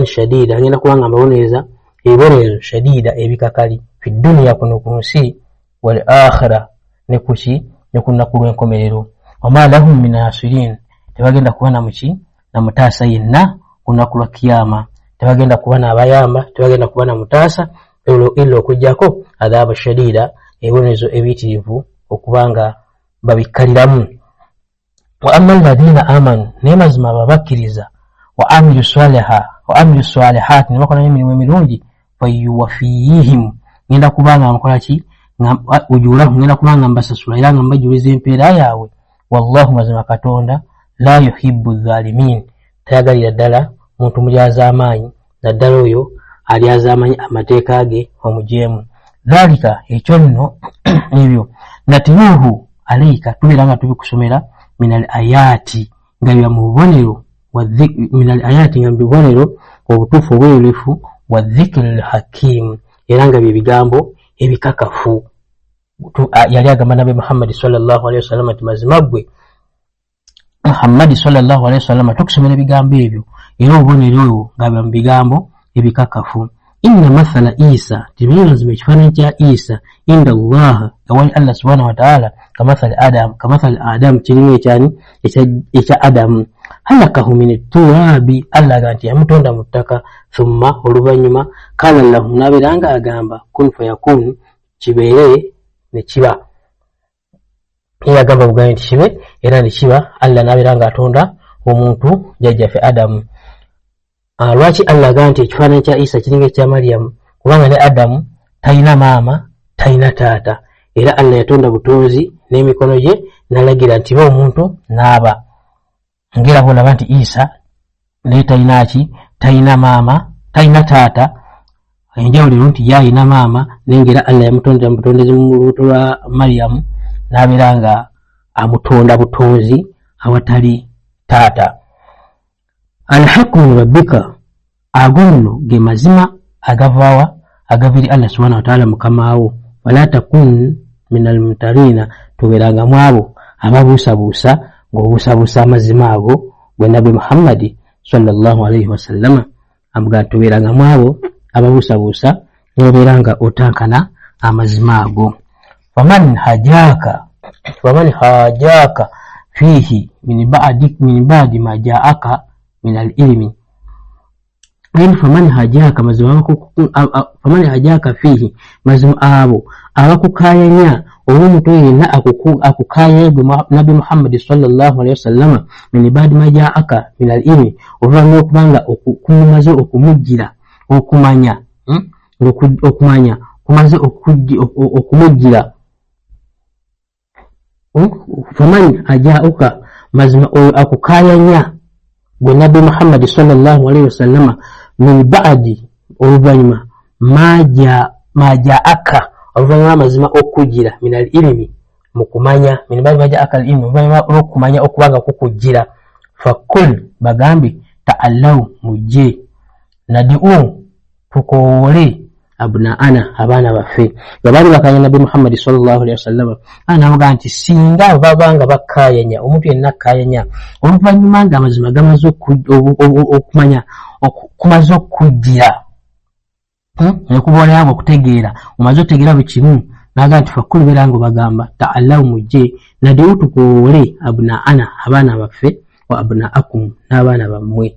shadida ngenda kubanga mbabonereza ebibonerezo shadida ebikakali fi dduniya kuno ku nsi wal akhira ne kuki ne ku nnaku lw'enkomerero wama lahum min nasirin tebagenda kuba na mutaasa yenna ku nnaku lwa kiyama tebagenda kuba n'abayamba tebagenda kuba na mutaasa illa okujjako adhaba shadida ebibonerezo ebiyitirivu okubanga babikkaliramu wa amma alladhina amanu naye mazima babakkiriza wa amilu salihat ne bakola emirimu emirungi fayuwafihim ngenda kubanga mukola ki ujurahum ngenda kubanga mbasasula era nga mbajuliza empeera yaabwe wallahu mazima katonda la yuhibbu dhalimin tayagalira ddala muntu mulyaza amaanyi naddala oyo alyaza amanyi amateeka ge omujeemu dhalika ekyo nno ebyo natiyuhu alaika tubeera nga tubikusomera minal ayati nga biba mu bubonero minal ayati nga bibonero obutuufu obwerefu wa dhikri hakimu era nga bye bigambo ebikakafu yali agamba nabi Muhammad sallallahu alaihi wasallam ati mazima gwe Muhammad sallallahu alaihi wasallam tukusomera ebigambo ebyo era obubonero obwo nga biba mu bigambo ebikakafu inna mathala Isa tibinazime ekifaananyi kya Isa inda Allah awali Allah subhanahu wa ta'ala kamathali Adam kirimu ekya Adamu halakahu min turabi Allah ganti yamutonda mu ttaka thumma oluvanyuma kala lahu naberanga agamba kun fayakun kibeere ne kiba agamba bugani nti kibe era ne kiba Allah naberanga atonda omuntu jjajjaffe Adamu lwaki Allah ganti ekifaananyi kya Isa kiringa ekya Maryam kubanga ne Adamu talina maama talina taata era Allah yatonda butonzi n'emikono gye nalagira nti ba omuntu naaba ngera bolaba nti Isa naye talina ki talina maama talina taata enjawulo nti yalina maama nengera Allah yamutondera mubutondezi mu lubuto lwa Maryam nabeera nga amutonda butonzi awatali taata alhaqu rabbika agonno ge mazima agavawa agaviri Allah subhanahu wa ta'ala mukamaawo wala takun minal mumtarina tuberanga mwabo ababuusabuusa ng'obuusabuusa amazima ago gwe Nabi Muhammad sallallahu alaihi wasallam amuga tuberanga mwabo ababuusabuusa ng'obeeranga otankana amazima ago faman hajaka fihi min ba'di ma ja'aka min al-ilmi faman hajaka faman hajaka fihi mazum abo abakukayanya omuntu yenna akukaya Nabi Muhammad sallallahu alaihi wasallam min ba'di ma ja'aka min al-ilmi ovanga okubanga okumaze okumujjira okumanya kumaze okumujjira faman hajauka mazum akukayanya gwe Nabi Muhammad sallallahu alaihi wasallam min ba'di oluvanyuma majaaka oluvanyuma amazima okujira min al-ilmi mukumanya min ba'di majaaka al-ilmi oluvanyuma okumanya okubanga kukujira fakul bagambi ta'allahu mujje nadi'u tukowole abnaana abaana baffe bali bakanya Nabi Muhammad sallallahu alaihi wasallam anavuga nti singa babanga bakayanya omuntu yenna akayanya oluvanyuma nga amazima gamaze okumanya kumaze okujjira nekubona yango okutegeera omaze okutegeera buli kimu naga nti fakulu berango bagamba ta'allahu mujje nadi'u tukowole abnaana abaana baffe wa abnaakum n'abaana bammwe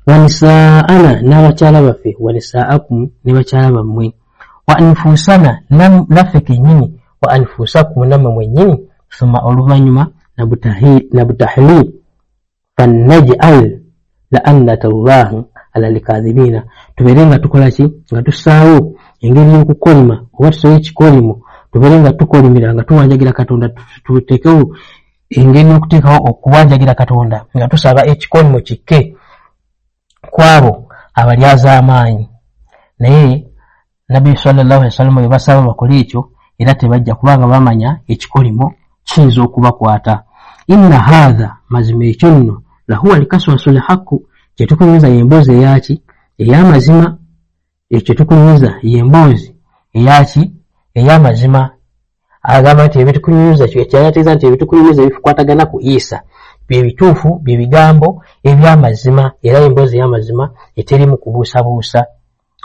wanisaana n'abakyala baffe wanisaakum ne bakyala bammwe wa anfusana naffe kenyini wa anfusakum namwe mwenyini thumma oluvanyuma nabutahlil fannaj'al la'annatallahi ala likadhibina tuberenga tukolaki nga tusaawo engeri y'okukolima oba tusobola ekikolimo tuberenga tukolimira nga tuwanjagira Katonda tutekewo engeri y'okuteekawo okuwanjagira Katonda nga tusaba ekikolimo kikke kwabo abalyaza amaanyi naye Nabbi sallallahu alaihi wasallam bwe basaba bakole ekyo era tebajja kubanga bamanya ekikolimo kiyinza okubakwata. Inna hadha mazima ekyo nno lahuwa likaswasul haqqu kyetukunyumiza yemboozi eyaki ey'amazima ekyo tukunyumiza yemboozi eyaki ey'amazima agamba nti ebitukunyumiza kyekyateeza nti ebitukunyumiza ebikwatagana ku Isa bye bituufu bye bigambo eby'amazima era emboozi y'amazima eterimu kubuusabuusa.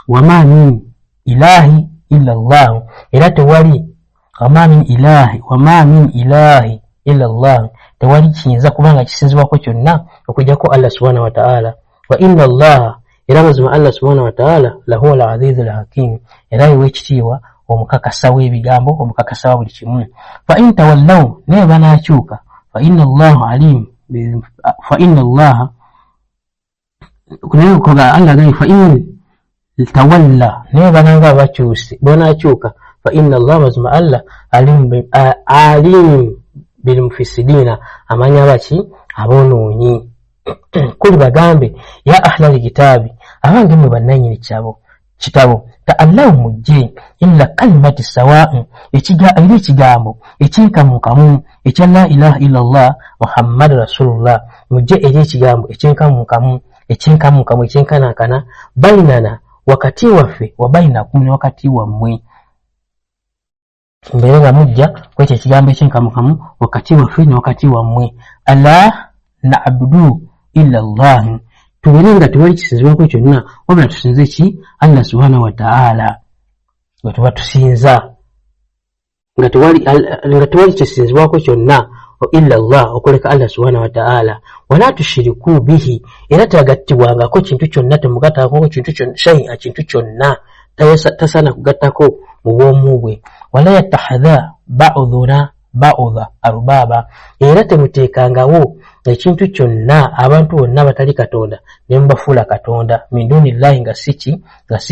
Wama min ilahi illa Allah era tewali wama min ilahi illa Allah tewali kiyinza kubanga kisinzibwako kyonna okujjako Allah subhanahu wa ta'ala. Wa inna Allah era mazima Allah subhanahu wa ta'ala lahuwa al-azizul hakim era wekitiibwa omukakasa w'ebigambo omukakasa wa buli kimu. Fa in tawallaw naye banaakyuka fa inna Allah alim fa inna Allah kunayokoga Allah gani fa in tawalla naye bananga bakyuse banaakyuka fa inna Allah mazima Allah alim bil mufsidina amanya baki abonoonyi. Kuli bagambe ya ahlal kitabi abange mwe bannanyini kitabo ta'allahu mujje illa kalimati sawa'in ekigambo ekinkamukamu ekya la ilaha illa Allah Muhammad rasulullah mujje eri ekigambo ekinkamukamu ekinkanakana bainana wakati waffe wa bainakum ne wakati wammwe mbere nga mujja kwekyo ekigambo ekinkamukamu wakati waffe ne wakati wammwe ala na'budu illa Allah tuberenga tewali kisinzibwako kyonna wabula tusinze ki Allah subhanahu wa ta'ala nga tuba tusinza nga tewali kisinzibwako kyonna illa Allah okuleka Allah subhanahu wa ta'ala wala tushiriku bihi era tagattibwangako kintu kyonna temugattako kintu kyonna shay'a kintu kyonna tasana kugattako mu bwomu bwe wala yatahadha ba'dhuna ba'udha arbaba era temuteekangawo ekintu kyonna abantu bonna batali Katonda ne mbafuula Katonda min dunillahi nga si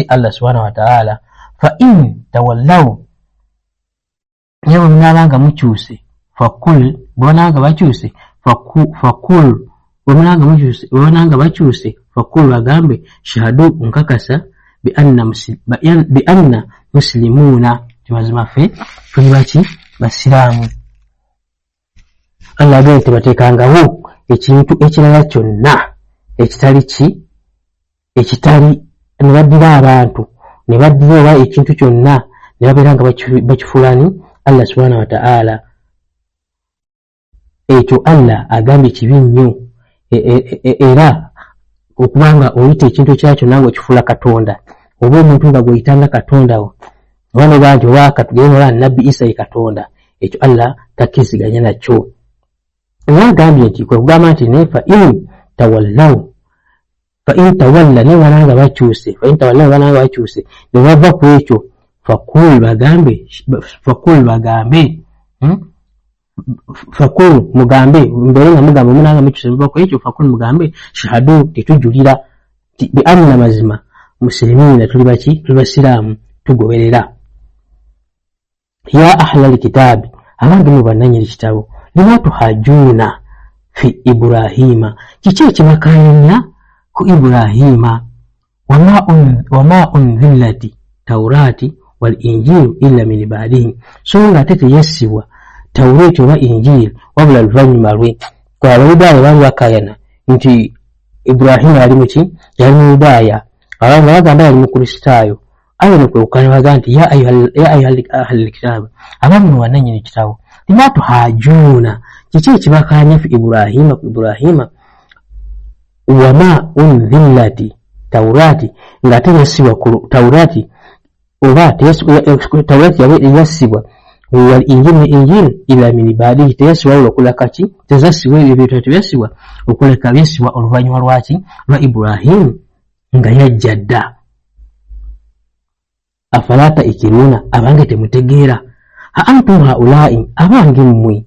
Allah subhanahu wa ta'ala. Fa in tawallaw yewe mnalanga mukyuse fakul bonanga bakyuse fakul bonanga bakyuse fakul bagambe shahadu nkakasa bi anna muslimuna mazima fe tuli baki basiramu. Allah agambye tebateekangawo ekintu ekirala kyonna ekitali ne baddira abantu ne baddira oba ekintu kyonna ne babeera nga bakifuulani Allah subhanahu wa ta'ala. Ekyo Allah agambye kibi nnyo era okubanga oyita ekintu kyakyo nange okifuula Katonda oba omuntu nga gweyitanga Katonda wo wano bangi oba katugenda oba Nabbi Isa ye Katonda ekyo Allah takkiriziganya nakyo. Agambye nti kwe kugamba nti ne fa in tawalla ne bananga bakyuse ne bava ku ekyo fakul mugambe mbere nga mugambe munanga mukyuse bava ku ekyo fakul mugambe shahadu tetujulira bi anna mazima muslimina tuli baki tuli basiraamu tugoberera. Ya ahlal kitabi abange mu bannanyini kitabo lima tuhajuna fi Ibrahima kiki ekimakanya ku Ibrahima wama unzilati taurati wal injilu illa min ba'dihi so nga teteyesibwa Tawrati oba Injili wabula luvannyuma lwe kwa Abayudaaya baali bakayana nti Ibrahima yali muki yali Muyudaaya abanga bagamba yali Mukristaayo ayo ne kwekukana baga nti ya ayyuhal kitabu abamu mu bannanyini kitabo lima tuhajuna kiki ekibakanya fi Ibrahima wama unzilati taurati nga teyesibwa ku Taurati oba Taurati yasibwa wal injili ila min ba'dihi teyesibwa okulaka ki tezasibwa ebyo tebesibwa okuleka byesibwa oluvannyuma lwaki lwa Ibrahim nga yajja dda. afalata ikiruna abange temutegeera antum haulai abange mmwe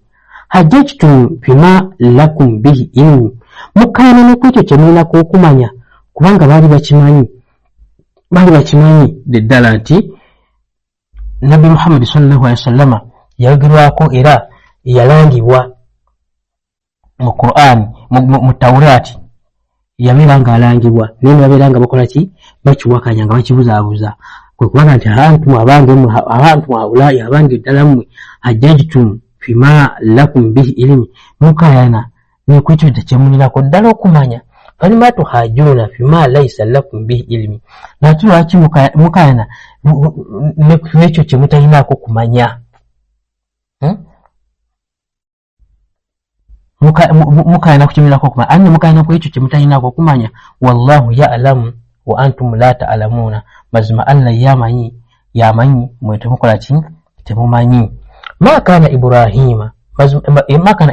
hajjajtum bima lakum bihi ilmu mukana n'ekyo kyemulina okumanya kubanga baali bakimanyi ddala nti Nabbi Muhammad sallallahu alaihi wasallam yayogerwako era yalangibwa mu Qur'an mu Tawrati yabeeranga alangibwa naye babeeranga bakola ki bakiwakanya nga bakibuzaabuza kwe kubanga nti abantu haulai abange ddala mmwe hajjajtum fima lakum bihi ilmi mukayana nekwekyo kyemulirako ddala okumanya falima tuhajuna fima laisa lakum bihi ilmi nati lwaki mukayana nekwekyo kyemutalinako kumanya mukayana kukyemulirako kumanya anne mukayana kwekyo kyemutalinako kumanya wallahu ya'lamu wa antum la ta'lamuna mazima Allah yamanyi mwe temukola ki temumanyi ma kana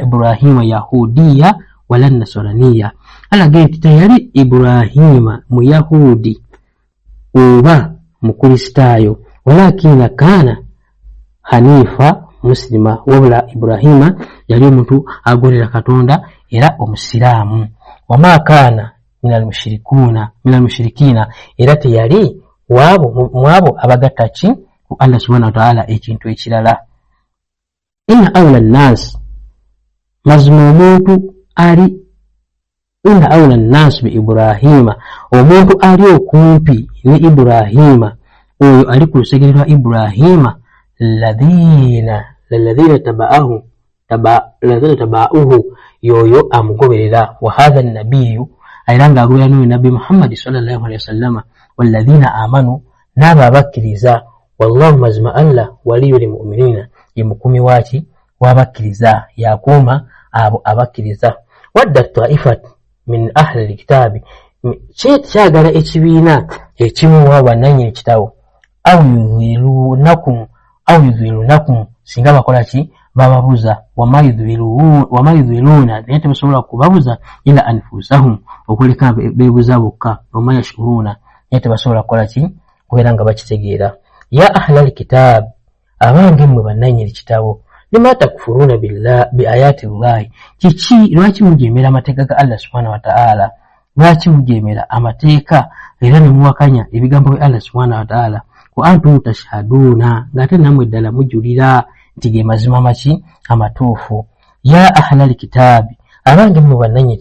Ibrahima yahudiya wala nasraniya alage nti teyali Ibrahima mu yahudi oba mu kristaayo walakina kana hanifa muslima wabula Ibrahima yali omuntu agolera Katonda era omusiraamu wama kana minal mushrikina era teyali mwabo abagatta ki ku Allah subhanahu wa ta'ala ekintu ekirala inna awla an-nas mazmu omuntu ali inna awla an-nas bi Ibrahima omuntu ali okumpi ne Ibrahima oyo ali ku lusegererwa Ibrahima ladhina taba'uhu yoyo amugoberera wa hadha an-nabiyyu ayranga agubira n'oyo Nabbi Muhammad sallallahu alaihi wasallam walladhina amanu naba bakkiriza wallahu mazma Allah waliyul mu'minina yemukumi waki wabakkiriza yakuuma abo abakkiriza wadda ta'ifat min ahli alkitabi kyagala ekibiina ekimu wabananye ekitabo aw yudhilunakum singa bakola ki bababuza wama yudhiluna naye tebasobola kubabuza ila anfusahum okuleka bebuza bokka wama yashuruna naye tebasobola kukola ki kubeera nga bakitegeera ya ahli alkitab abange mmwe bannanye ekitabo lima takfuruna bi ayati llahi kiki lwaki mujeemera amateeka ga Allah subhanahu wa ta'ala lwaki mujeemera amateeka era ne muwakanya ebigambo bya Allah subhanahu wa ta'ala wa antum tashhaduna ngate namwe ddala mujulira nti ge mazima maki amatuufu ya ahli alkitabi abange mmwe bannanye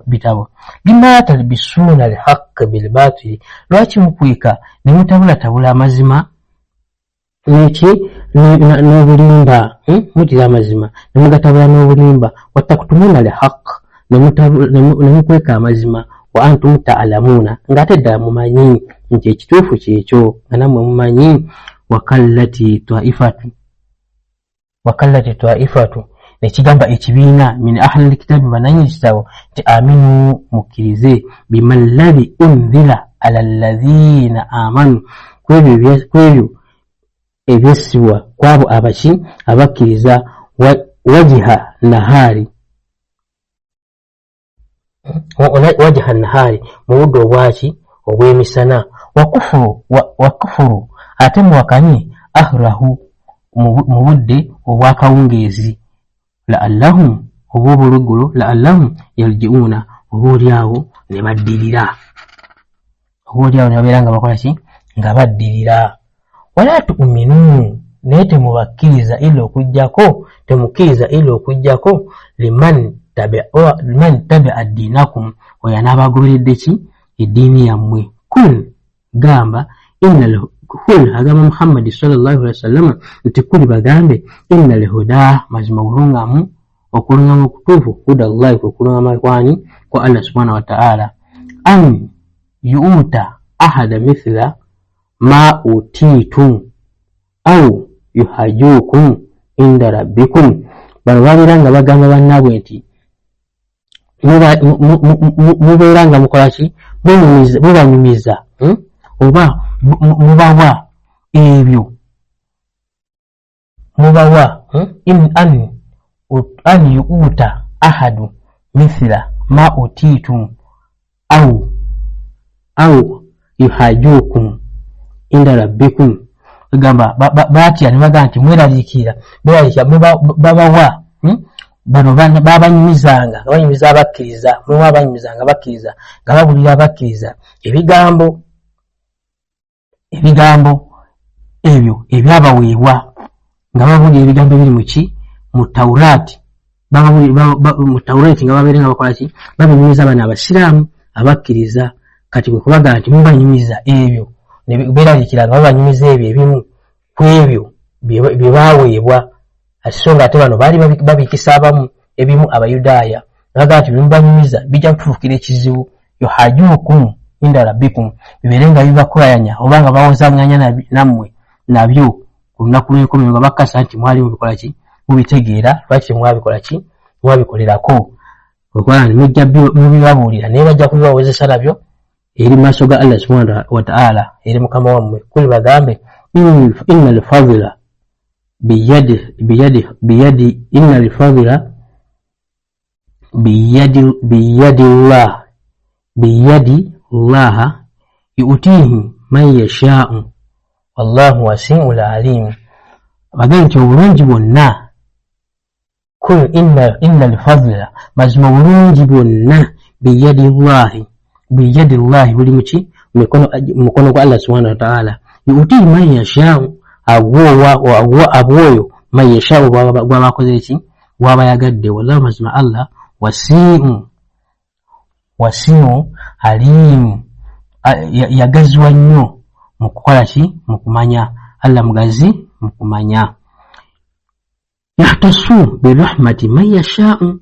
bitabo lima talbisuna alhaqqa bilbatili lwaki mukwika ne mutabulatabula amazima neki n'obulimba mutira amazima ne mugatabula n'obulimba wattakutumuna alhaqq ne mukweka amazima wa antum ta'lamuna ngate ddala mumanyi nti ekituufu kyekyo nga nammwe mumanyi wakallati taifatu nekigamba ekibiina min ahli alkitabi bananyi ekitabo nti aminu mukkirize bimalladhi unzila ala alladhina amanu kwebyo ebyessibwa kwabo abaki abakkiriza wajiha nahari mu budde obwaki obw'emisana wakufuru ate muwakanyi ahrahu mu budde obwakawungeezi la'allahum obw'obuluggulo la'allahum yarji'una oboolyawo ne baddirira oboolyawo ne babeera nga bakola ki nga baddirira wala tu'minu naye temubakkiriza ila okujjako liman tabi'a dinakum oyo anaabagoberedde ki eddiini yammwe kul gamba kul agamba Muhammad sallallahu alaihi wasallam nti kuli bagambe inna alhuda mazima bulungamu okulungamu okutuufu huda Allah okulungamu kwani kwa Allah subhanahu wa ta'ala an yu'ta ahada mithla ma utitum au yuhajukum inda rabbikum bano babiranga bagamba bannabwe nti mubeeranga mukolaki mubanyumiza oba mubawa ebyo mubawa an yu'ta ahadu mithla ma utitum au yuhajukum inda rabbikum gamba batya ne baga nti mweraliikira babawa bano babanyumizanga abanyumiza abakkiriza mu abanyumizanga bakkiriza nga babulira abakkiriza ebigambo ebyo ebyabaweebwa nga babulira ebigambo ebiri mu Tawuraati mu Tawuraati nga babeerenga bakola ki babinyumiza bano abasiraamu abakkiriza kati bwe kubaga nti mubanyumiza ebyo neberaliikira nga babanyumiza ebyo ebimu ku ebyo bye baweebwa ate so nga ate bano baali babikisa abamu ebimu Abayudaaya baga nti bimubanyumiza bijja kutuukira ekizibu yuhajuukum inda rabbikum bibeere nga bibakolayanya oba nga bawozanganya nammwe nabyo ku lunaku lw'enkomerero nga bakkasa nti mwali mubikola ki mubitegeera lwaki temwabikola ki mwabikolerako okola nti mujja mubibabuulira naye bajja kubibawozesa nabyo eri maaso ga Allah subhanahu wa ta'ala eri mukama wammwe kuli bagambe inna al-fadla biyadi inna al-fadla biyadi Allah yu'tihi man yasha'u wallahu wasi'un alim bagambe nti obulungi bwonna kul inna al-fadla mazima obulungi bwonna biyadi Allah buli muki mukono gwa Allah subhanahu wa ta'ala yu'tihi man yasha'u abwoyo man yasha'u gwabakoze eki gwabayagadde wallahu mazima Allah wasi'u alimu yagaziwa nnyo mu kukola ki mu kumanya Allah mugazi mu kumanya yahtasu birahmati man yasha'u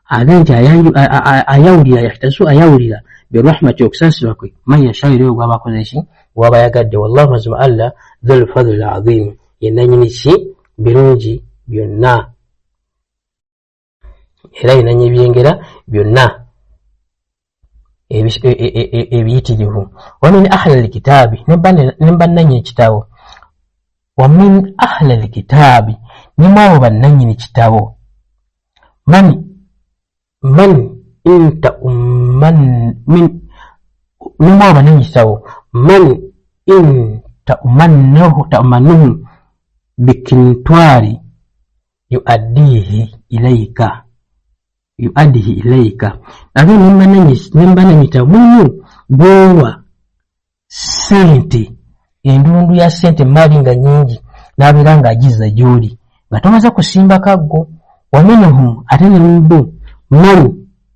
agenti ayawulira yahtasu ayawulira birahmati okusaasirwa kwe man yasha'u era gwabakoze ki gwabayagadde wallahu mazima Allah dhul fadli azim yenanyini ki birungi byonna era yenanyi ebyengera byonna ebiyitirivu wamin ahli alkitabi nembannanyi ekitabo wamin ahli alkitabi nimwabo bannanyini kitabo man inta nimwabo bannanyi kitabo man ta'mannuhu bikintwari yuaddihi ilayka ate nembananyi tabumu bwowa sente endundu ya sente mali nga nyingi nabeera nga agiza gyoli nga tomaze kusimba kaggo wamenuhum ate nembu man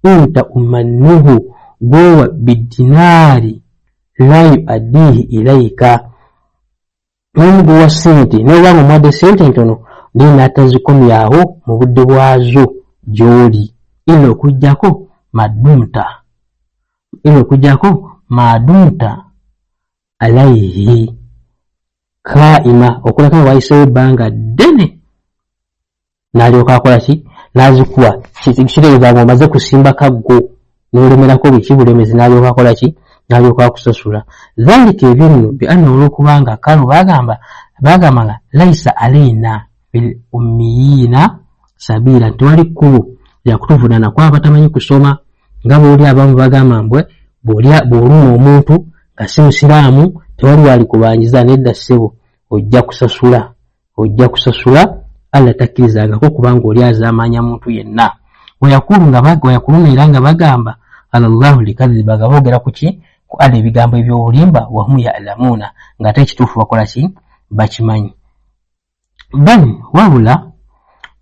inta umannuhu bwowa bidinaari la yuaddihi ilayka n'omuguwa sente n'obanga omwadde sente ntono naye n'atazikomyawo mu budde bwazo gy'oli ila okujjako madumta alayhi kaima okulaka nga wayisewo ebbanga ddene n'alyoka akola ki n'azikuwa kitegeeza nga omaze kusimba kaggo n'olemerako buli kibulemezi n'alyoka akola ki n'alyoka akusasula dhalika ebyo nno bianna olw'okubanga kalu bagamba nga laisa alaina bil ummiyina sabila tewali kkubo lyakutuvunaana kwaba tamanyi kusoma nga bw'oli abamu bagamba mbwe bw'oluma omuntu nga si musiraamu tewali walikubanjiza nedda ssebo ojja kusasula Allah takkirizangako kubanga oli azaamanya muntu yenna wayakuluna era nga bagamba alallahu likadhiba nga boogera ku ki ku Allah ebigambo eby'obulimba wahum ya'lamuuna ng'ate ekituufu bakola ki bakimanyi bal wabula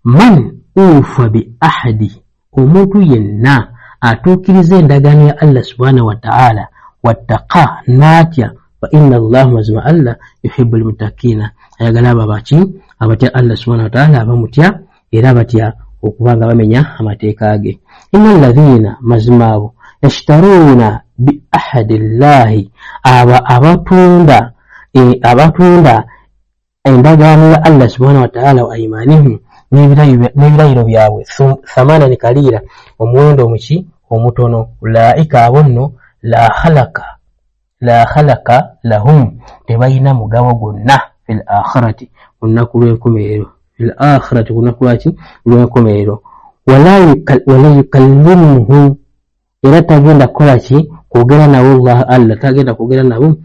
man ufa bi ahadi omuntu yenna atuukiriza endagaano ya Allah subhanahu wa ta'ala wattaqa naatya fa inna Allah mazima Allah yuhibbu almuttaqiina ayagala ababaki abatya Allah subhanahu wa ta'ala abamutya era batya okubanga bamenya amateeka ge innal ladhiina mazima abo yashtaruuna bi ahadi llahi abatunda endagaano ya Allah subhanahu wa ta'ala wa imanihim n'ebirayiro byabwe thamanan kaliira omuwendo omuki omutono ulaika abonno la khalaka lahum tebalina mugabo gwonna fil akhirati kunaku lw'enkomerero wala yukallimuhum era tagenda kukola ki kwogera nabo Allah tagenda kwogera nabo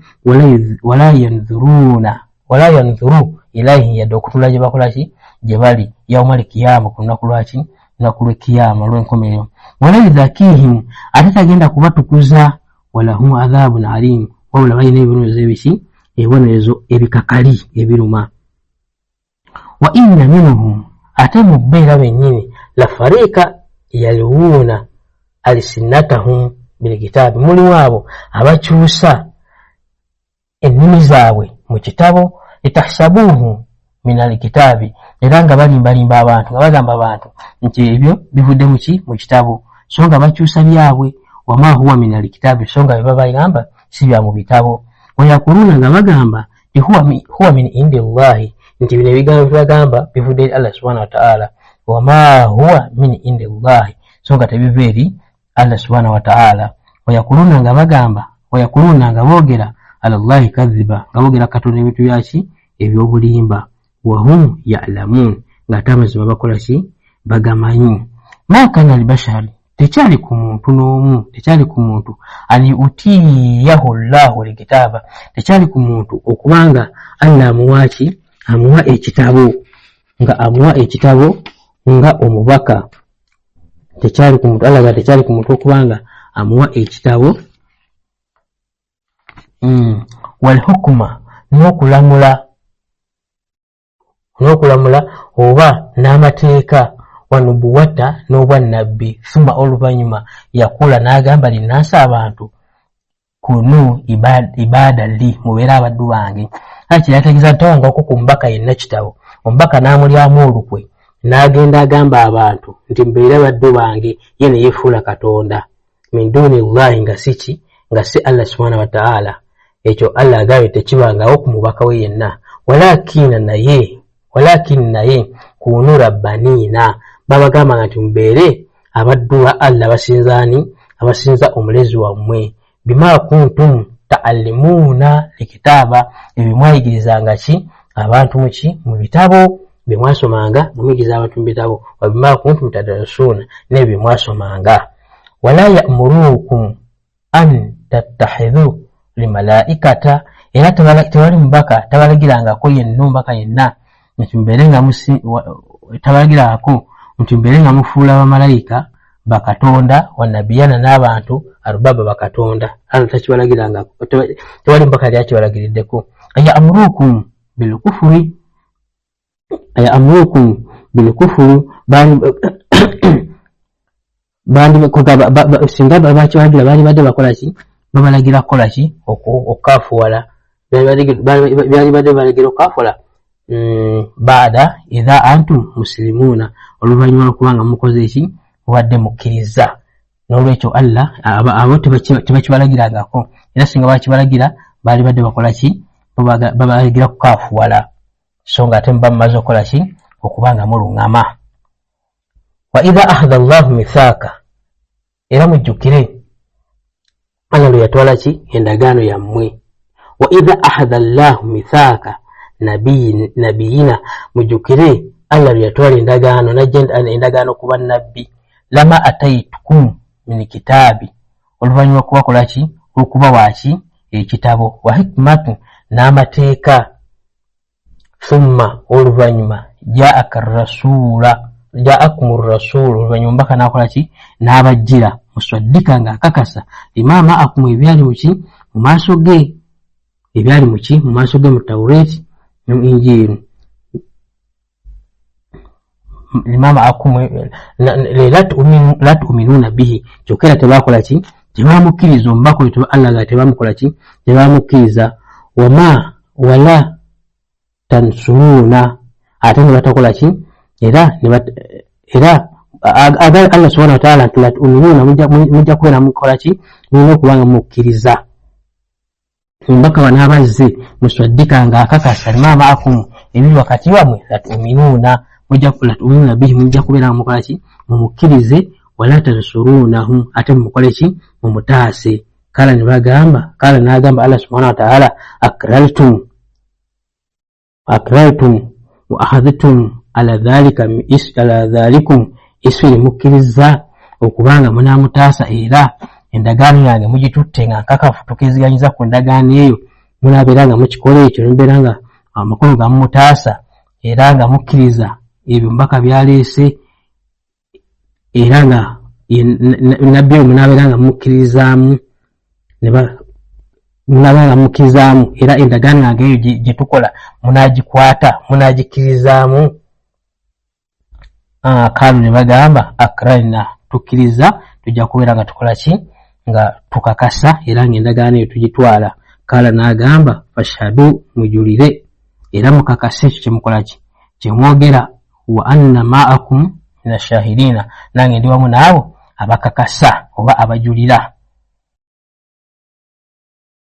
wala yanzuru ilaihi yadde okutula gye bakola ki gye bali yawmal kiyama ku lunaku lwaki lunaku lw'ekiyama olw'enkomerero wala yuzakihim ate tagenda kubatukuza walahum adhabun alim wabula balina ebibonerezo ebiki ebibonerezo ebikakali ebiruma wa inna minhum ate mu bbeera bennyini la farika yalwuuna alisinatahum bilkitaabi mulimu abo abakyusa ennimi zaabwe mu kitabo litahsabuhu min alkitaabi era nga balimbalimba abantu nga bagamba abantu nti ebyo bivudde muki mu kitabo so nga bakyusa byabwe wama huwa min alkitaabi so nga bye bagamba si bya mu bitabo wayakuluna nga bagamba huwa min indi llahi nti bino ebigambo byebagamba bivudde eri Allah subhanahu wa ta'ala wama huwa min indi llahi so nga tebiva eri Allah subhanahu wa ta'ala wayakuluna nga bagamba wayakuluna nga boogera ala llahi kadhiba nga boogera katonda ebintu byaki ebyobulimba wahum ya'lamun nga ate amazima bakola ki bagamanyi ma kana libashari tekyali ku muntu n'omu tekyali ku muntu ani utiyahu llahu likitaaba tekyali ku muntu okubanga Allah amuwaaki amuwa ekitabo nga amuwa ekitabo nga omubaka tekyali ku muntu Allah tekyali ku muntu okubanga amuwa ekitabo wal hukma n'okulamula oba n'amateeka wanubuwata n'obwannabbi thumma oluvannyuma yakula n'agamba linnaasa abantu kunu ibada li mubeere abaddu bange kirategeeza ntawangako ku mubaka yenna kitabo omubaka n'amulyamu olukwe n'agenda agamba abantu nti mubeere abaddu bange ye ne yeefuula katonda min duni llahi nga si Allah subhanahu wa ta'ala ekyo Allah agambye tekibangawo ku mubaka we yenna walakin naye kunu rabbaniina babagamba nti mubeere abaddu ba Allah abasinza omulezi wammwe bima kuntum ta'allimuuna likitaaba ebimwayigirizanga ki abantu mu bitabo bimwasomanga mumuyigiriza abantu mu bitabo wa bima kuntum tadarasuuna n'ebyo mwasomanga wala ya'murukum an tattakhidhu limalaikata era tewali mubaka tabalagirangako yenna omubaka yenna nti mubeere nga mufuula abamalayika bakatonda wanabiyana n'abantu arubaba bakatonda Allah takibalagirangako tewali mubaka yali akibalagiriddeko ayamurukum bilkufuri singa bakiwalagira baali badde bakola ki babalagira kukola ki okukaafuwala byali badde balagira okukaafuwala baada idha antum muslimuuna oluvannyuma lwokubanga mukoze eki mubadde mukkiriza n'olwekyo Allah abo tebakibalagirangako era singa bakibalagira baali badde bakola ki babalagira kukaafuwala so nga ate muba mumaze okukola ki okubanga muluŋŋama wa idha akhadha llahu mithaaka era mujjukire Allah lwe yatwala ki endagaano yammwe wa idha akhadha llahu mithaaka nabiyina mujjukire Allah lwe yatwala endagaano najja endagaano ku bannabbi lama ataitukum min kitaabi oluvannyuma kubakola ki okuba waaki ekitabo wa hikmatu n'amateeka thumma oluvannyuma ja'akum rasulu oluvannyuma mbaka nakola ki n'abajjira muswaddika nga akakasa imaama akum ebyali muki mu maaso ge ebyali muki mu maaso ge mu tawreeti ne mu injiiri imaama akum la tu'minuuna bihi kyokera tebakola ki tebamukkiriza omubaka oyo Allah tebamukola ki tebamukkiriza wala tansuruuna ate ne batakola ki era Allah subhanahu wa ta'ala nti la tu'minuuna mujja kubeera mukola ki mulina okubanga mukkiriza omubaka wanaabazze muswaddika nga akakasa limaama akum ebiri wakati wammwe la tu'minuuna bihi mujja kubeera mukola ki mumukkirize wala tansuruunahu ate mumukole ki mumutaase kala n'agamba Allah subhanahu wa ta'ala akrartum wa akhadhtum ala dhalikum isri mukkiriza okubanga munaamutaasa era endagaano yange mugitutte nga nkakafu tukeziganyiza ku ndagaano eyo munaabeera nga mukikola ekyo nemubeera nga amakulu gamumutaasa era nga mukkiriza ebyo mbaka byaleese era nga nabbi oyo munaabeera nga mukkirizaamu munaabeera nga mukkirizaamu era endagaano nga eyo gye tukola munaagikwata munaagikkirizaamu. Kaalu ne bagamba akrarina tukkiriza tujja kubeera nga tukola ki nga tukakasa era ng'endagaano eyo tugitwala. Kaala n'agamba fashhadu mujulire era mukakase ekyo kyemukola ki kyemwogera wa anna ma'akum mina shahidina nange ndi wamu naabo abakakasa oba abajulira.